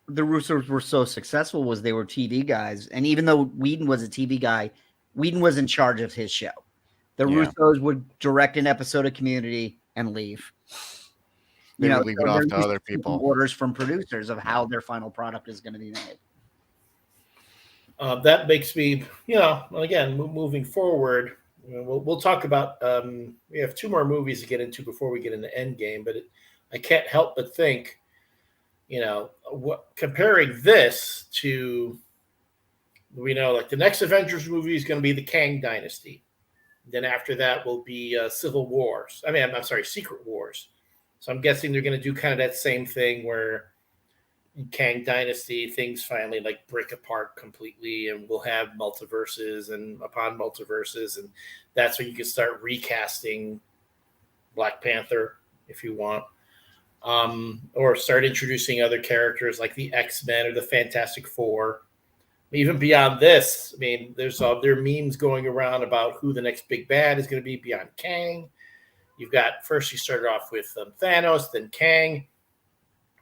The Russos were so successful was they were TV guys, and even though Whedon was a TV guy, Whedon was in charge of his show. The Russos would direct an episode of Community and leave. They would leave it off to other people. Orders from producers of how their final product is going to be made. That makes me, again, moving forward, we'll talk about. We have two more movies to get into before we get into Endgame, but I can't help but think, comparing this to, like the next Avengers movie is going to be the Kang Dynasty. Then after that will be Civil Wars. I'm sorry, Secret Wars. So I'm guessing they're going to do kind of that same thing where in Kang Dynasty, things finally like break apart completely, and we'll have multiverses and upon multiverses, and that's when you can start recasting Black Panther if you want. Or start introducing other characters like the X-Men or the Fantastic Four. Even beyond this, there are memes going around about who the next big bad is going to be beyond Kang. You've got, first you started off with Thanos, then Kang.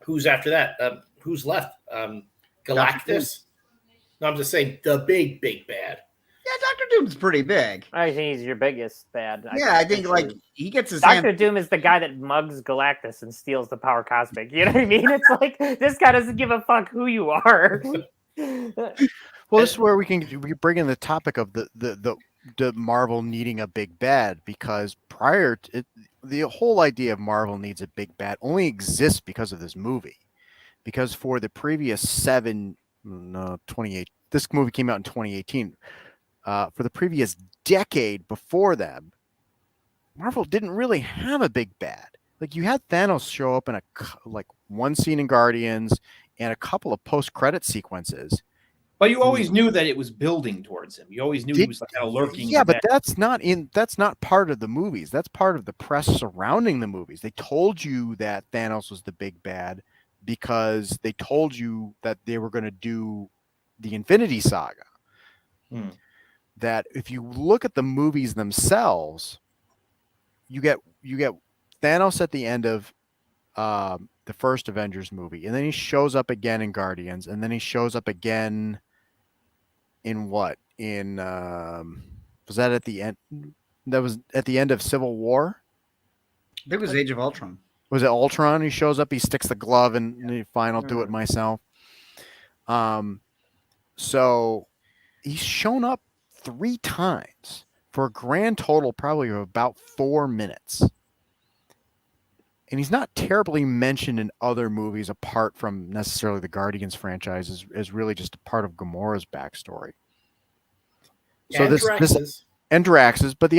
Who's after that? Who's left? Galactus? No, I'm just saying the big bad. Yeah, Doctor Doom's pretty big. I think he's your biggest bad. I think like he gets his Doctor Doom is the guy that mugs Galactus and steals the power cosmic. You know what I mean? It's like this guy doesn't give a fuck who you are. Well, this is where we bring in the topic of the Marvel needing a big bad, because prior to the whole idea of Marvel needs a big bad only exists because of this movie. Because for the previous 28, this movie came out in 2018. For the previous decade before that, Marvel didn't really have a big bad. Like you had Thanos show up in one scene in Guardians and a couple of post-credit sequences. But you always knew that it was building towards him. You always knew he was kind of lurking. Yeah, but that's not part of the movies. That's part of the press surrounding the movies. They told you that Thanos was the big bad because they told you that they were going to do the Infinity Saga. That if you look at the movies themselves, you get Thanos at the end of the first Avengers movie, and then he shows up again in Guardians, and then he shows up again in was that at the end? That was at the end of Civil War. I think it was Age of Ultron. Was it Ultron? He shows up, he sticks the glove, and he I'll do it myself. So he's shown up 3 times for a grand total probably of about 4 minutes. And he's not terribly mentioned in other movies apart from necessarily the Guardians franchise as really just a part of Gamora's backstory. So and Drax's. And Drax's, but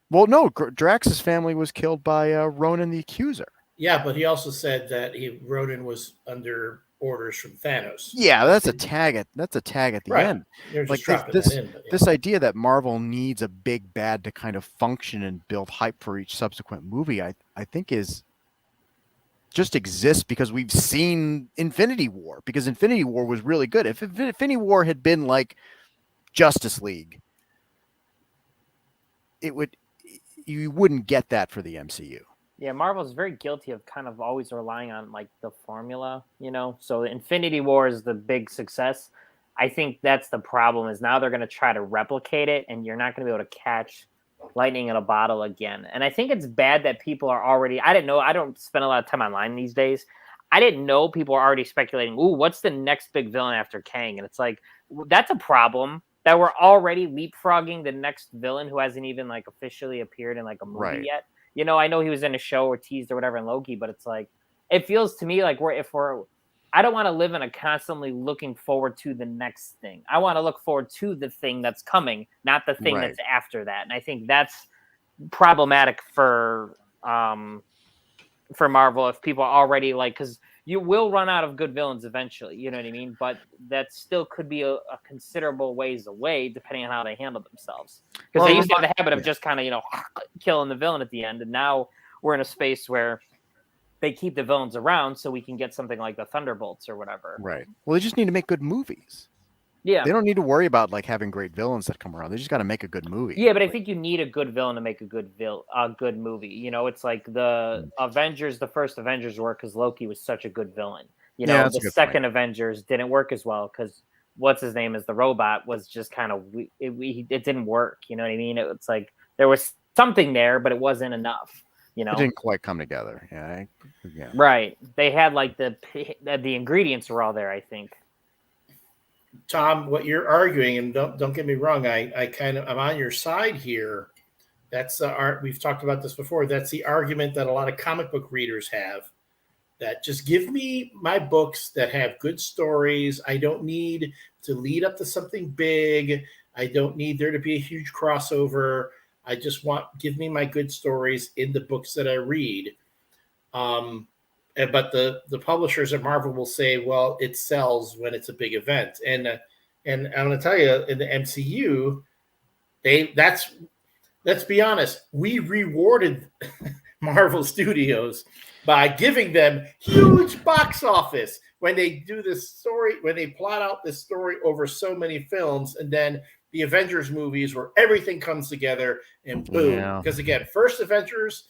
Well, no, Drax's family was killed by Ronan the Accuser. Yeah, but he also said that Ronan was under orders from Thanos. Yeah, that's a tag at the Right. end. They're Like just dropping that in. But, yeah. this idea that Marvel needs a big bad to kind of function and build hype for each subsequent movie, I think is just exists because we've seen Infinity War, because Infinity War was really good. If Infinity War had been like Justice League, you wouldn't get that for the MCU. Yeah, Marvel's very guilty of kind of always relying on like the formula, you know. So Infinity War is the big success. I think that's the problem, is now they're going to try to replicate it, and you're not going to be able to catch lightning in a bottle again. And I think it's bad that people are already, I didn't know, I don't spend a lot of time online these days. I didn't know people are already speculating, ooh, what's the next big villain after Kang? And it's like, that's a problem, that we're already leapfrogging the next villain who hasn't even like officially appeared in like a movie yet. You know, I know he was in a show or teased or whatever in Loki, but it's like, it feels to me like I don't want to live in a constantly looking forward to the next thing. I want to look forward to the thing that's coming, not the thing that's after that. And I think that's problematic for Marvel if people are already like, because you will run out of good villains eventually, you know what I mean? But that still could be a considerable ways away depending on how they handle themselves. Because they used to have the habit of just kind of, you know, killing the villain at the end. And now we're in a space where they keep the villains around so we can get something like the Thunderbolts or whatever. Right. Well, they just need to make good movies. Yeah. They don't need to worry about like having great villains that come around. They just got to make a good movie. Yeah, but I think you need a good villain to make a good movie. You know, it's like the Avengers, the first Avengers worked because Loki was such a good villain. You know, the second Avengers didn't work as well because what's his name is the robot was just kind of it didn't work. You know what I mean? It's like there was something there, but it wasn't enough. You know, it didn't quite come together. Yeah. Right. They had like the ingredients were all there, I think. Tom, what you're arguing, and don't get me wrong, I'm on your side here. That's we've talked about this before. That's the argument that a lot of comic book readers have. That just give me my books that have good stories. I don't need to lead up to something big. I don't need there to be a huge crossover. I just give me my good stories in the books that I read. But the publishers at Marvel will say, well, it sells when it's a big event. And I'm going to tell you, in the MCU, let's be honest, we rewarded Marvel Studios by giving them huge box office when they do this story, when they plot out this story over so many films, and then the Avengers movies where everything comes together and boom. Because again, the first Avengers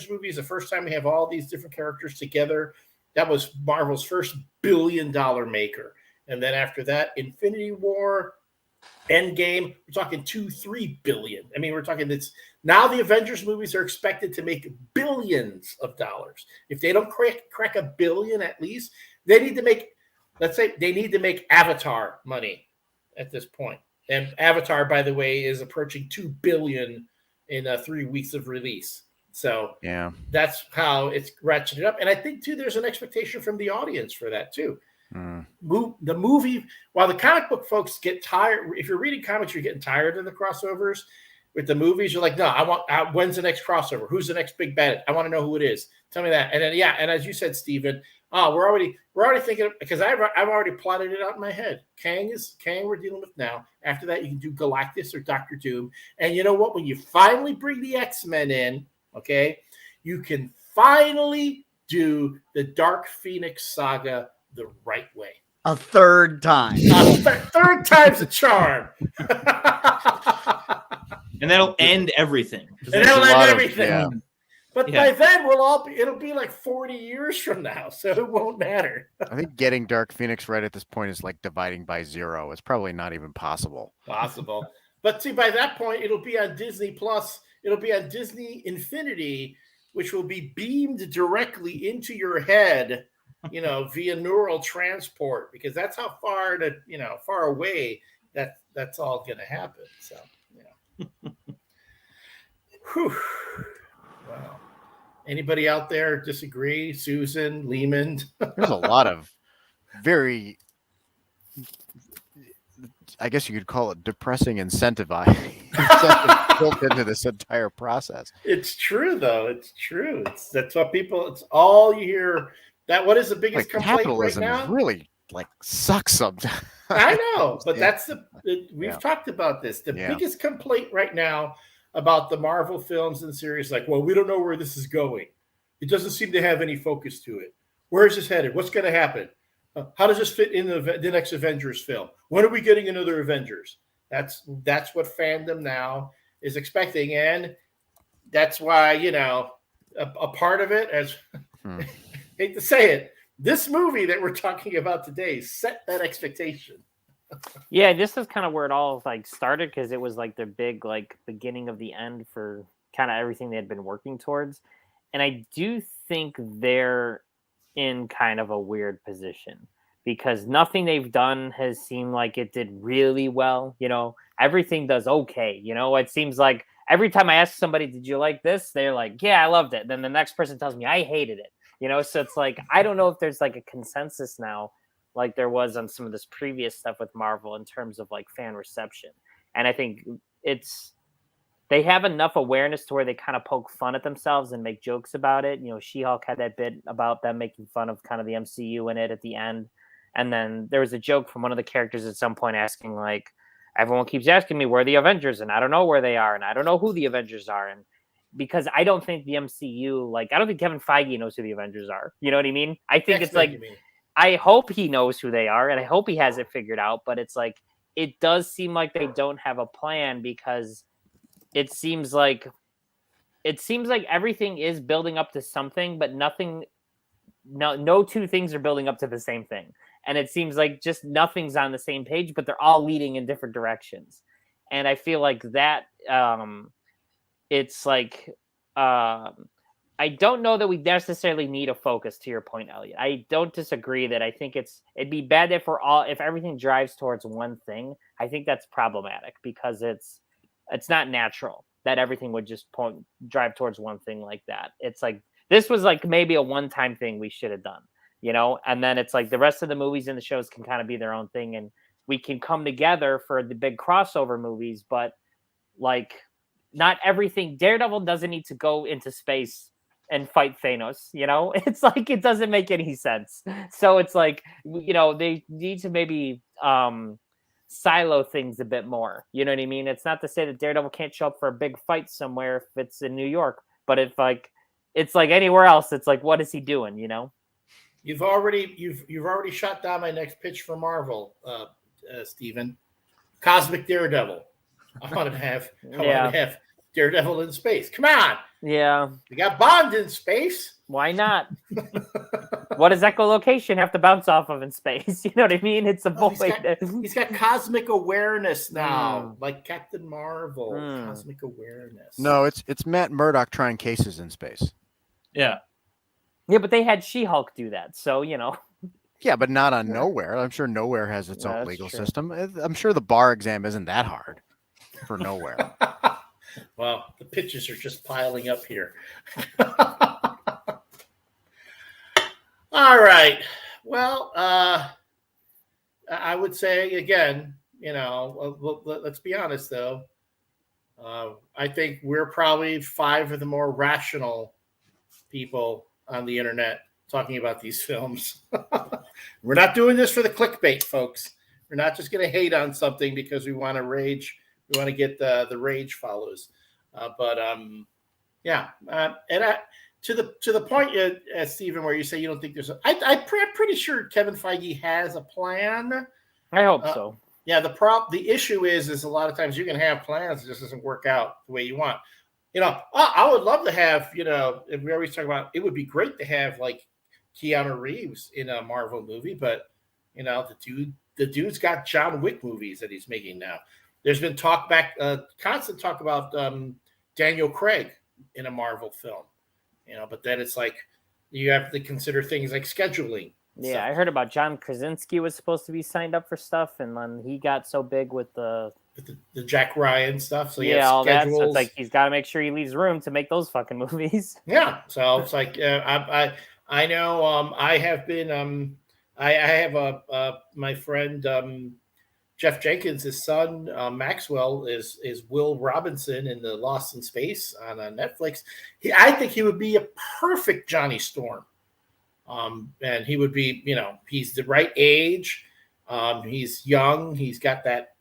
movie is the first time we have all these different characters together. That was Marvel's first billion-dollar maker. And then after that, Infinity War, Endgame, we're talking 2-3 billion. I mean, we're talking this now. The Avengers movies are expected to make billions of dollars. If they don't crack a billion at least, they need to make, let's say they need to make Avatar money at this point. And Avatar, by the way, is approaching 2 billion in 3 weeks of release. So that's how it's ratcheted up. And I think, too, there's an expectation from the audience for that, too. The movie, while the comic book folks get tired, if you're reading comics, you're getting tired of the crossovers. With the movies, you're like, no, when's the next crossover? Who's the next big bad? I want to know who it is. Tell me that. And then, and as you said, Stephen, we're already thinking, because I've already plotted it out in my head. Kang we're dealing with now. After that, you can do Galactus or Doctor Doom. And you know what? When you finally bring the X-Men in, okay, you can finally do the Dark Phoenix saga the right way. A third time. Third time's a charm. And that'll end everything. And that'll end everything. But by then it'll be like 40 years from now, so it won't matter. I think getting Dark Phoenix right at this point is like dividing by 0. It's probably not even possible. But see, by that point, it'll be on Disney Plus. It'll be on Disney Infinity, which will be beamed directly into your head, via neural transport, because that's how far away that's all going to happen. So, Whew. Wow. Anybody out there disagree? Susan, Lehman? There's a lot of very, I guess you could call it depressing incentivizing. consensus built into this entire process. It's true, though. It's true. That's what people. It's all you hear. That what is the biggest Like complaint capitalism right now? is really like sucks sometimes. I know, but that's we've Yeah. talked about this. The Yeah. biggest complaint right now about the Marvel films and series, like, well, we don't know where this is going. It doesn't seem to have any focus to it. Where is this headed? What's going to happen? How does this fit in the next Avengers film? When are we getting another Avengers? That's what fandom now is expecting, and that's why a part of it, as hate to say it, this movie that we're talking about today set that expectation. Yeah, this is kind of where it all like started, because it was like the big like beginning of the end for kind of everything they had been working towards. And I do think they're in kind of a weird position because nothing they've done has seemed like it did really well. Everything does okay. It seems like every time I ask somebody, did you like this? They're like, yeah, I loved it. Then the next person tells me I hated it. So it's like, I don't know if there's like a consensus now, like there was on some of this previous stuff with Marvel in terms of like fan reception. And I think they have enough awareness to where they kind of poke fun at themselves and make jokes about it. She-Hulk had that bit about them making fun of kind of the MCU in it at the end. And then there was a joke from one of the characters at some point asking like, everyone keeps asking me where are the Avengers, and I don't know where they are, and I don't know who the Avengers are. And because I don't think the MCU, like, I don't think Kevin Feige knows who the Avengers are. You know what I mean? I think it's like, I hope he knows who they are, and I hope he has it figured out. But it's like, it does seem like they don't have a plan, because it seems like everything is building up to something, but no two things are building up to the same thing. And it seems like just nothing's on the same page, but they're all leading in different directions. And I feel like that, it's like, I don't know that we necessarily need a focus, to your point, Elliot. I don't disagree that I think it'd be bad if everything drives towards one thing. I think that's problematic because it's not natural that everything would just drive towards one thing like that. It's like, this was like maybe a one-time thing we should have done, and then it's like the rest of the movies and the shows can kind of be their own thing, and we can come together for the big crossover movies, but like not everything. Daredevil doesn't need to go into space and fight Thanos, it's like, it doesn't make any sense. So it's like, they need to maybe silo things a bit more. You know what I mean? It's not to say that Daredevil can't show up for a big fight somewhere if it's in New York, but if like, it's like anywhere else, it's like, what is he doing? You've already shot down my next pitch for Marvel, Steven. Cosmic Daredevil. I want to have Daredevil in space. Come on. Yeah. We got Bond in space. Why not? What does echolocation have to bounce off of in space? You know what I mean? It's a void. He's got cosmic awareness now, like Captain Marvel. Cosmic awareness. No, it's Matt Murdock trying cases in space. Yeah. Yeah, but they had She-Hulk do that, so Yeah, but not on Nowhere. I'm sure Nowhere has its own legal system. I'm sure the bar exam isn't that hard for Nowhere. Well, the pitches are just piling up here. All right. Well, I would say again, let's be honest though. I think we're probably 5 of the more rational people on the internet talking about these films. We're not doing this for the clickbait, folks. We're not just going to hate on something because we want to rage. We want to get the rage follows. And to the point, Stephen, where you say you don't think there's I'm pretty sure Kevin Feige has a plan. I hope so. Yeah, the issue is a lot of times you can have plans, it just doesn't work out the way you want. I would love to have, if we always talk about, it would be great to have like Keanu Reeves in a Marvel movie, but the dude's got John Wick movies that he's making now. There's been constant talk about Daniel Craig in a Marvel film, but then it's like you have to consider things like scheduling. Yeah, I heard about John Krasinski was supposed to be signed up for stuff, and then he got so big with the Jack Ryan stuff. So all that. So it's like he's got to make sure he leaves room to make those fucking movies. Yeah. So it's like I know I have been I have my friend Jeff Jenkins, his son Maxwell, is Will Robinson in the Lost in Space on Netflix. I think he would be a perfect Johnny Storm, and he would be, he's the right age. He's young. He's got that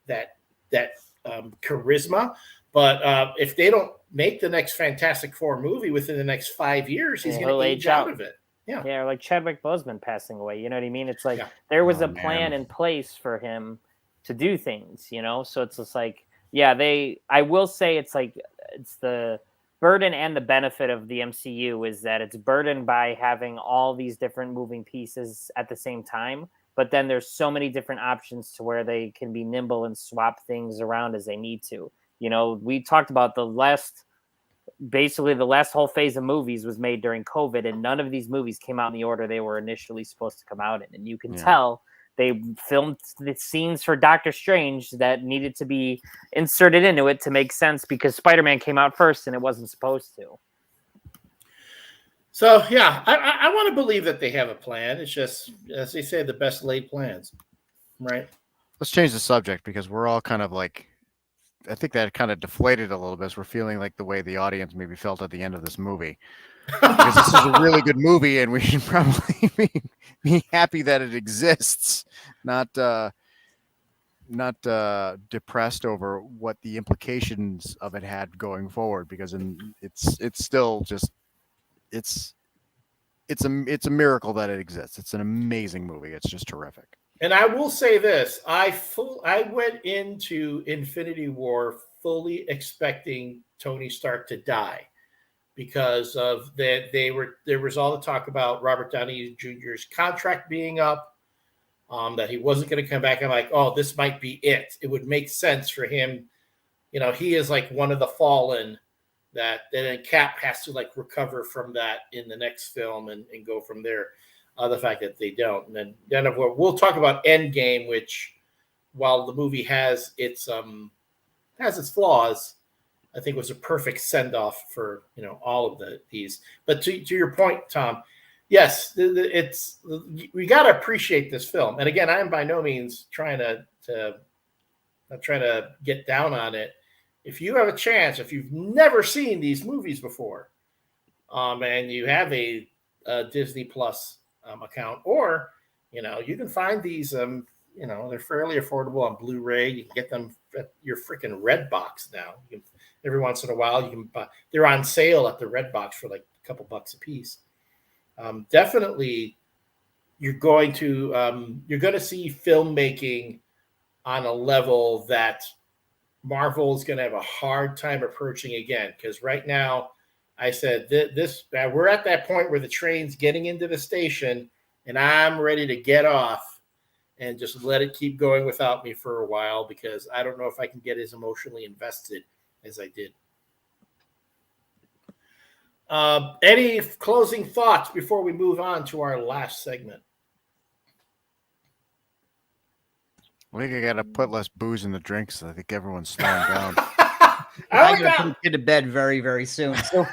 charisma. But if they don't make the next Fantastic Four movie within the next 5 years, he's going to age out of it. Yeah, like Chadwick Boseman passing away. You know what I mean? It's like there was a plan in place for him to do things, So it's just like, I will say it's like it's the burden and the benefit of the MCU is that it's burdened by having all these different moving pieces at the same time. But then there's so many different options to where they can be nimble and swap things around as they need to. We talked about the last whole phase of movies was made during COVID, and none of these movies came out in the order they were initially supposed to come out in. And you can tell they filmed the scenes for Doctor Strange that needed to be inserted into it to make sense because Spider-Man came out first and it wasn't supposed to. So, I want to believe that they have a plan. It's just, as they say, the best laid plans, right? Let's change the subject because we're all kind of like, I think that kind of deflated a little bit. So we're feeling like the way the audience maybe felt at the end of this movie. Because this is a really good movie, and we should probably be happy that it exists, not depressed over what the implications of it had going forward. Because it's still just it's a miracle that it exists. It's an amazing movie. It's just terrific. And I will say this: I went into Infinity War fully expecting Tony Stark to die. Because of that, there was all the talk about Robert Downey Jr.'s contract being up, that he wasn't going to come back. I'm like, oh, this might be it. It would make sense for him. He is like one of the fallen that then Cap has to like recover from that in the next film and go from there. The fact that they don't, and then we'll talk about Endgame, which while the movie has its flaws, I think was a perfect send-off for all of these. But to your point, Tom, yes, we got to appreciate this film. And again, I am by no means trying to get down on it. If you have a chance, if you've never seen these movies before, and you have a Disney Plus account, or you can find these. They're fairly affordable on Blu-ray. You can get them at your freaking Redbox now. Every once in a while, you can buy. They're on sale at the Redbox for like a couple bucks a piece. Definitely, you're going to see filmmaking on a level that Marvel is going to have a hard time approaching again. Because right now, I said we're at that point where the train's getting into the station, and I'm ready to get off and just let it keep going without me for a while, because I don't know if I can get as emotionally invested as I did. Any closing thoughts before we move on to our last segment? I think I got to put less booze in the drinks. I think everyone's slowing down. I'm going to put you to bed very, very soon. So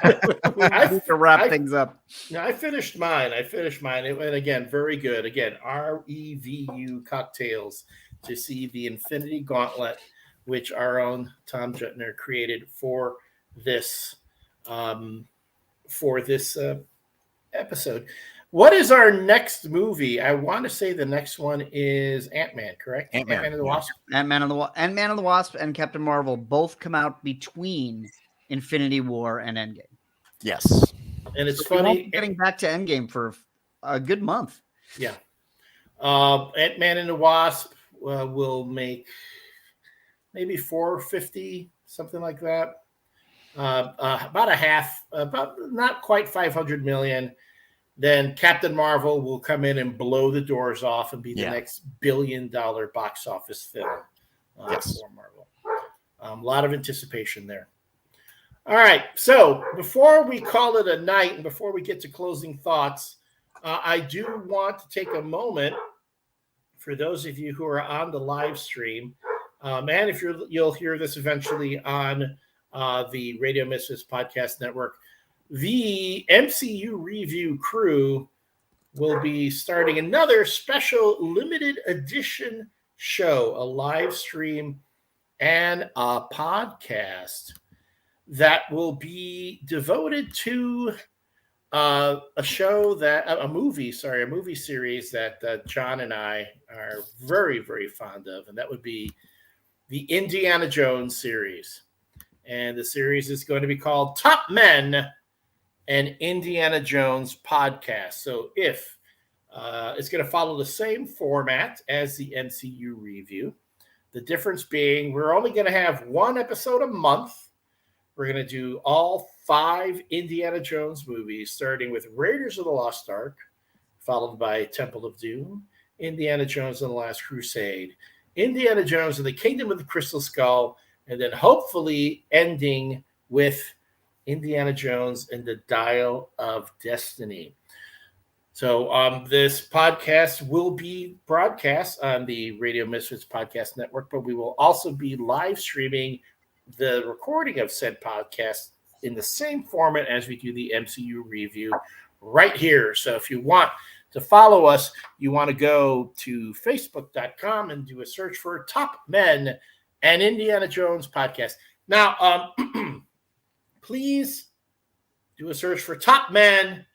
we need to wrap things up. I finished mine. And again, very good. Again, ReVU cocktails to see the Infinity Gauntlet, which our own Tom Jutner created for this episode. What is our next movie? I want to say the next one is Ant-Man, correct? Ant-Man and the Wasp. Ant-Man and the Wasp and Captain Marvel both come out between Infinity War and Endgame. Yes. And it's funny. Getting back to Endgame for a good month. Yeah. Ant-Man and the Wasp will make maybe $450, something like that. About not quite 500 million. Then Captain Marvel will come in and blow the doors off and be the next billion-dollar box office film for Marvel. A lot of anticipation there. All right. So before we call it a night and before we get to closing thoughts, I do want to take a moment for those of you who are on the live stream, and if you'll hear this eventually on the Radio Misfits Podcast Network. The MCU ReVU crew will be starting another special limited edition show, a live stream, and a podcast that will be devoted to a movie series that John and I are very, very fond of, and that would be the Indiana Jones series. And the series is going to be called Top Men and Indiana Jones Podcast. So if it's going to follow the same format as the MCU ReVU, the difference being we're only going to have one episode a month. We're going to do all 5 Indiana Jones movies, starting with Raiders of the Lost Ark, followed by Temple of Doom, Indiana Jones and the Last Crusade, Indiana Jones and the Kingdom of the Crystal Skull, and then hopefully ending with Indiana Jones and the Dial of Destiny. So this podcast will be broadcast on the Radio Misfits Podcast Network, but we will also be live streaming the recording of said podcast in the same format as we do the MCU ReVU right here. So if you want to follow us, you want to go to facebook.com and do a search for Top Men and Indiana Jones Podcast. Now, please do a search for Top Men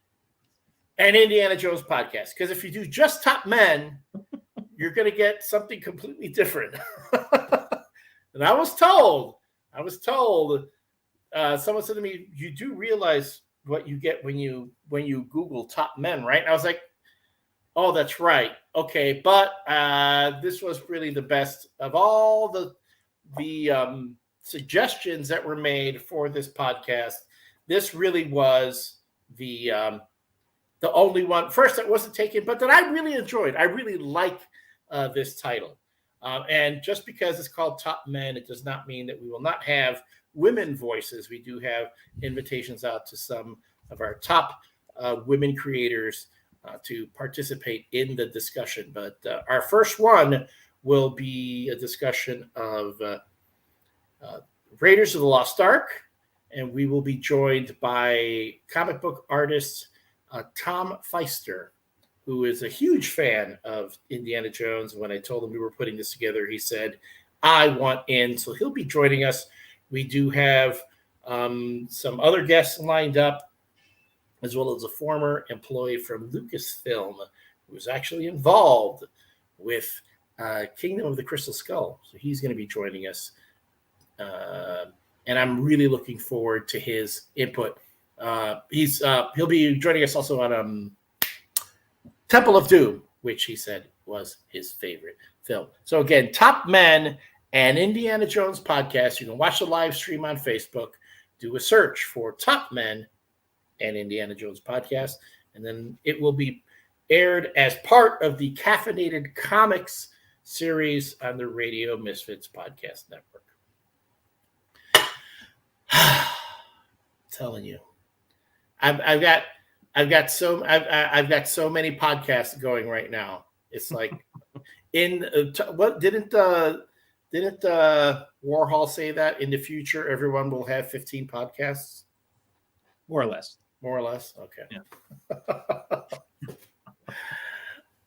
and Indiana Jones Podcast, because if you do just Top Men, you're going to get something completely different. And I was told, someone said to me, you do realize what you get when you Google Top Men, right? And I was like, oh, that's right. Okay, but this was really the best of all the suggestions that were made for this podcast. This really was the only one, first that wasn't taken, but that I really enjoyed. I really like this title. And just because it's called Top Men, it does not mean that we will not have women voices. We do have invitations out to some of our top women creators to participate in the discussion. But our first one will be a discussion of Raiders of the Lost Ark, and we will be joined by comic book artist Tom Feister, who is a huge fan of Indiana Jones. When I told him we were putting this together, he said, I want in. So he'll be joining us. We do have some other guests lined up, as well as a former employee from Lucasfilm who was actually involved with Kingdom of the Crystal Skull. So he's going to be joining us. And I'm really looking forward to his input. He'll be joining us also on Temple of Doom, which he said was his favorite film. So again, Top Men and Indiana Jones Podcast. You can watch the live stream on Facebook. Do a search for Top Men and Indiana Jones Podcast, and then it will be aired as part of the Caffeinated Comics series on the Radio Misfits Podcast Network. Telling you, I've got so many podcasts going right now. It's like what didn't Warhol say that in the future everyone will have 15 podcasts? More or less. Okay. Yeah.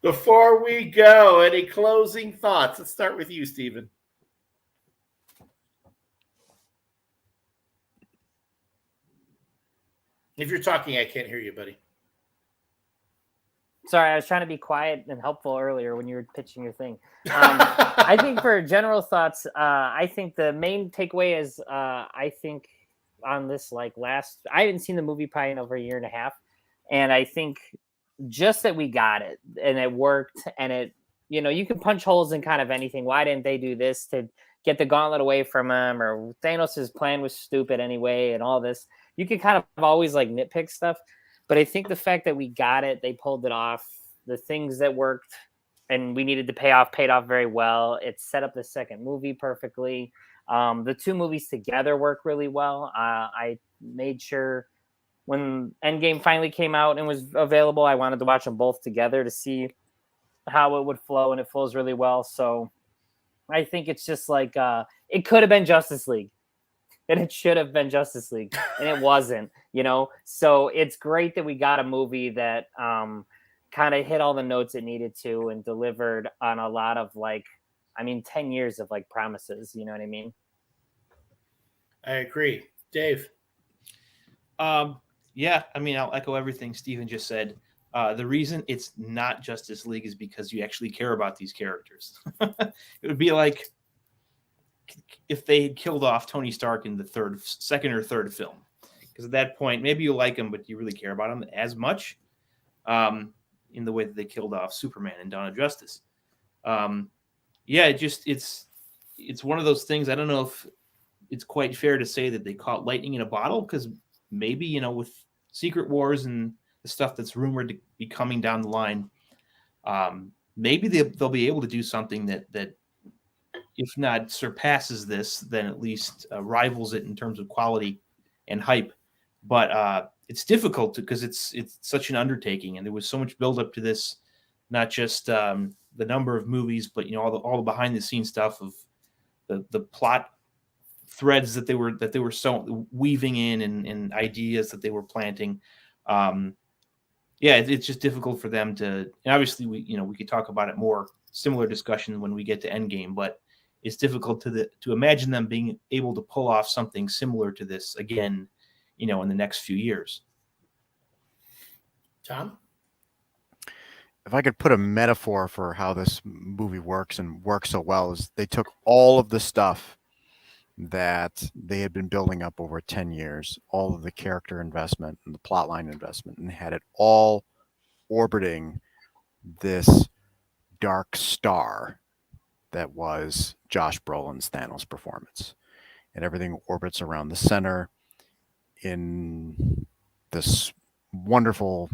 Before we go, any closing thoughts? Let's start with you, Stephen. If you're talking, I can't hear you, buddy. Sorry, I was trying to be quiet and helpful earlier when you were pitching your thing. I think for general thoughts, I think the main takeaway is I think on this I haven't seen the movie probably in over a year and a half, and I think just that we got it and it worked, and it, you can punch holes in kind of anything. Why didn't they do this to get the gauntlet away from him, or Thanos' plan was stupid anyway, and all this. You can kind of always nitpick stuff, but I think the fact that we got it, they pulled it off, the things that worked and we needed to pay off, paid off very well. It set up the second movie perfectly. The two movies together work really well. I made sure when Endgame finally came out and was available, I wanted to watch them both together to see how it would flow, and it flows really well. So I think it's just it could have been Justice League. And it should have been Justice League, and it wasn't, So it's great that we got a movie that kind of hit all the notes it needed to and delivered on a lot of I mean, 10 years of like promises. You know what I mean? I agree, Dave. Yeah, I mean, I'll echo everything Steven just said. The reason it's not Justice League is because you actually care about these characters. It would be like if they had killed off Tony Stark in the second or third film, because at that point, maybe you like him, but you really care about him as much in the way that they killed off Superman and Dawn of Justice. Yeah, it's one of those things. I don't know if it's quite fair to say that they caught lightning in a bottle, because maybe, with Secret Wars and the stuff that's rumored to be coming down the line, maybe they'll be able to do something that if not surpasses this, then at least rivals it in terms of quality and hype. But it's difficult because it's such an undertaking, and there was so much buildup to this, not just the number of movies, but all the behind the scenes stuff of the plot threads that they were so weaving in, and ideas that they were planting. Yeah, it's just difficult for them to. And obviously, we could talk about it more, similar discussion when we get to Endgame, but it's difficult to imagine them being able to pull off something similar to this again, in the next few years. Tom? If I could put a metaphor for how this movie works and works so well, is they took all of the stuff that they had been building up over 10 years, all of the character investment and the plotline investment, and had it all orbiting this dark star that was Josh Brolin's Thanos performance. And everything orbits around the center in this wonderful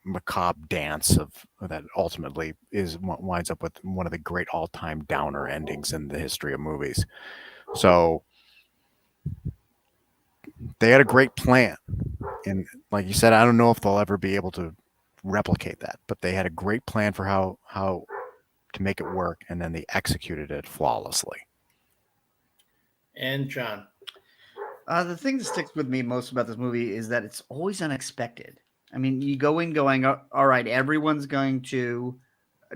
macabre dance that ultimately winds up with one of the great all-time downer endings in the history of movies. So they had a great plan, and like you said, I don't know if they'll ever be able to replicate that, but they had a great plan for how to make it work, and then they executed it flawlessly. And John? The thing that sticks with me most about this movie is that it's always unexpected. I mean, you go in going, all right, everyone's going to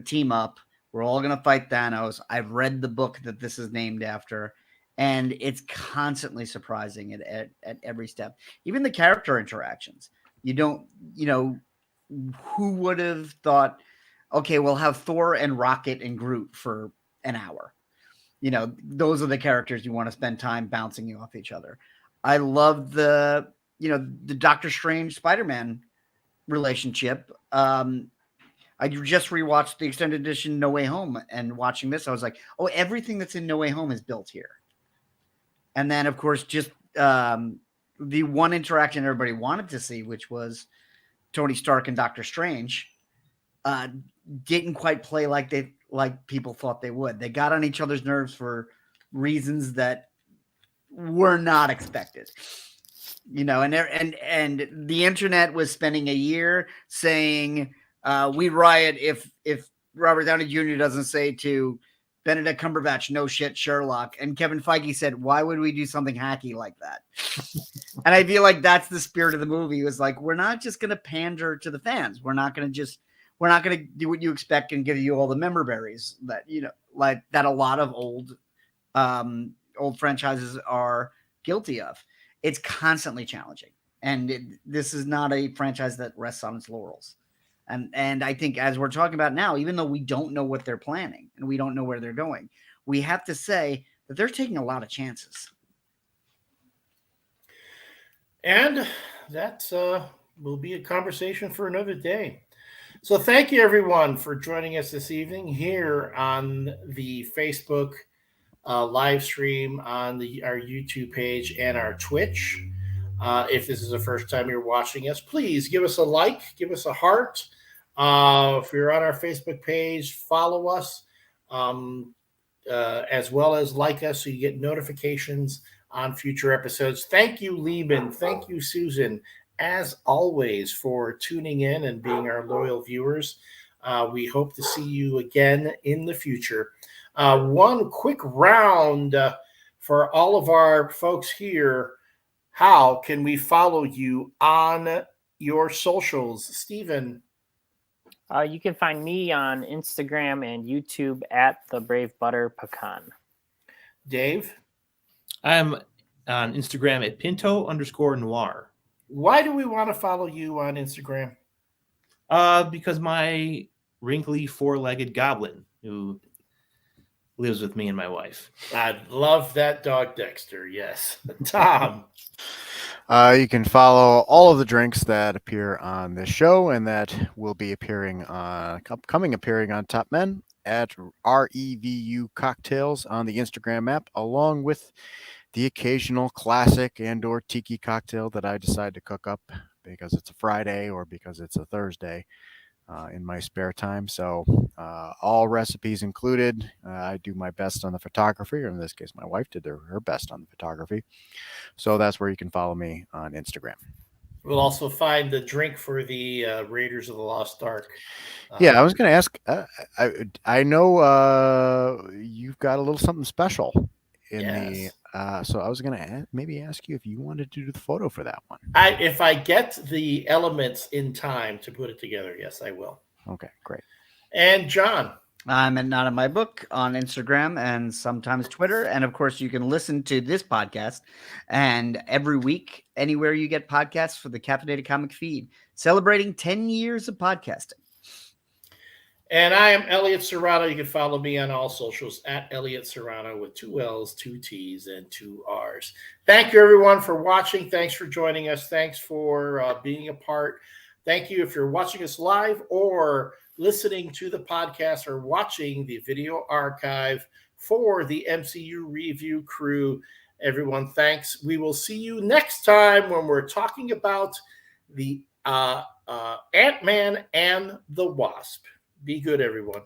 team up. We're all going to fight Thanos. I've read the book that this is named after, and it's constantly surprising at every step. Even the character interactions. You don't, who would have thought, okay, we'll have Thor and Rocket and Groot for an hour. Those are the characters you want to spend time bouncing off each other. I love the Doctor Strange Spider-Man relationship. I just rewatched the extended edition No Way Home, and watching this, I was like, oh, everything that's in No Way Home is built here. And then, of course, just the one interaction everybody wanted to see, which was Tony Stark and Doctor Strange, didn't quite play like people thought they would. They got on each other's nerves for reasons that were not expected. And the internet was spending a year saying we riot if Robert Downey Jr. doesn't say to Benedict Cumberbatch, no shit, Sherlock. And Kevin Feige said, why would we do something hacky like that? And I feel like that's the spirit of the movie. It was like, we're not just going to pander to the fans. We're not going to do what you expect and give you all the member berries that, like that a lot of old franchises are guilty of. It's constantly challenging. And this is not a franchise that rests on its laurels. And I think, as we're talking about now, even though we don't know what they're planning and we don't know where they're going, we have to say that they're taking a lot of chances. And that will be a conversation for another day. So thank you, everyone, for joining us this evening here on the Facebook live stream, on our YouTube page and our Twitch. If this is the first time you're watching us, please give us a like, give us a heart. If you're on our Facebook page, follow us, as well as like us so you get notifications on future episodes. Thank you, Lieben. Thank you, Susan, as always, for tuning in and being our loyal viewers. We hope to see you again in the future. One quick round for all of our folks here. How can we follow you on your socials, Stephen? You can find me on Instagram and YouTube at the Brave Butter Pecan. Dave? I'm on Instagram at Pinto_noir. Why do we want to follow you on Instagram? Because my wrinkly four-legged goblin who lives with me and my wife. I love that dog, Dexter. Yes. Tom? You can follow all of the drinks that appear on this show and that will be appearing on Top Men at ReVU Cocktails on the Instagram app, along with the occasional classic and or tiki cocktail that I decide to cook up because it's a Friday or because it's a Thursday in my spare time. So all recipes included. I do my best on the photography, or in this case, my wife did her best on the photography. So that's where you can follow me on Instagram. We'll also find the drink for the Raiders of the Lost Ark. Yeah, I was going to ask. I know you've got a little something special in Yes. so I was going to maybe ask you if you wanted to do the photo for that one. If I get the elements in time to put it together, yes, I will. Okay, great. And John? I'm at Not in My Book on Instagram and sometimes Twitter. And of course, you can listen to this podcast and every week, anywhere you get podcasts for the Caffeinated Comic feed, celebrating 10 years of podcasting. And I am Elliot Serrano. You can follow me on all socials at Elliot Serrano with 2 L's, 2 T's, and 2 R's. Thank you, everyone, for watching. Thanks for joining us. Thanks for being a part. Thank you if you're watching us live or listening to the podcast or watching the video archive for the MCU ReVU crew. Everyone, thanks. We will see you next time when we're talking about the Ant-Man and the Wasp. Be good, everyone.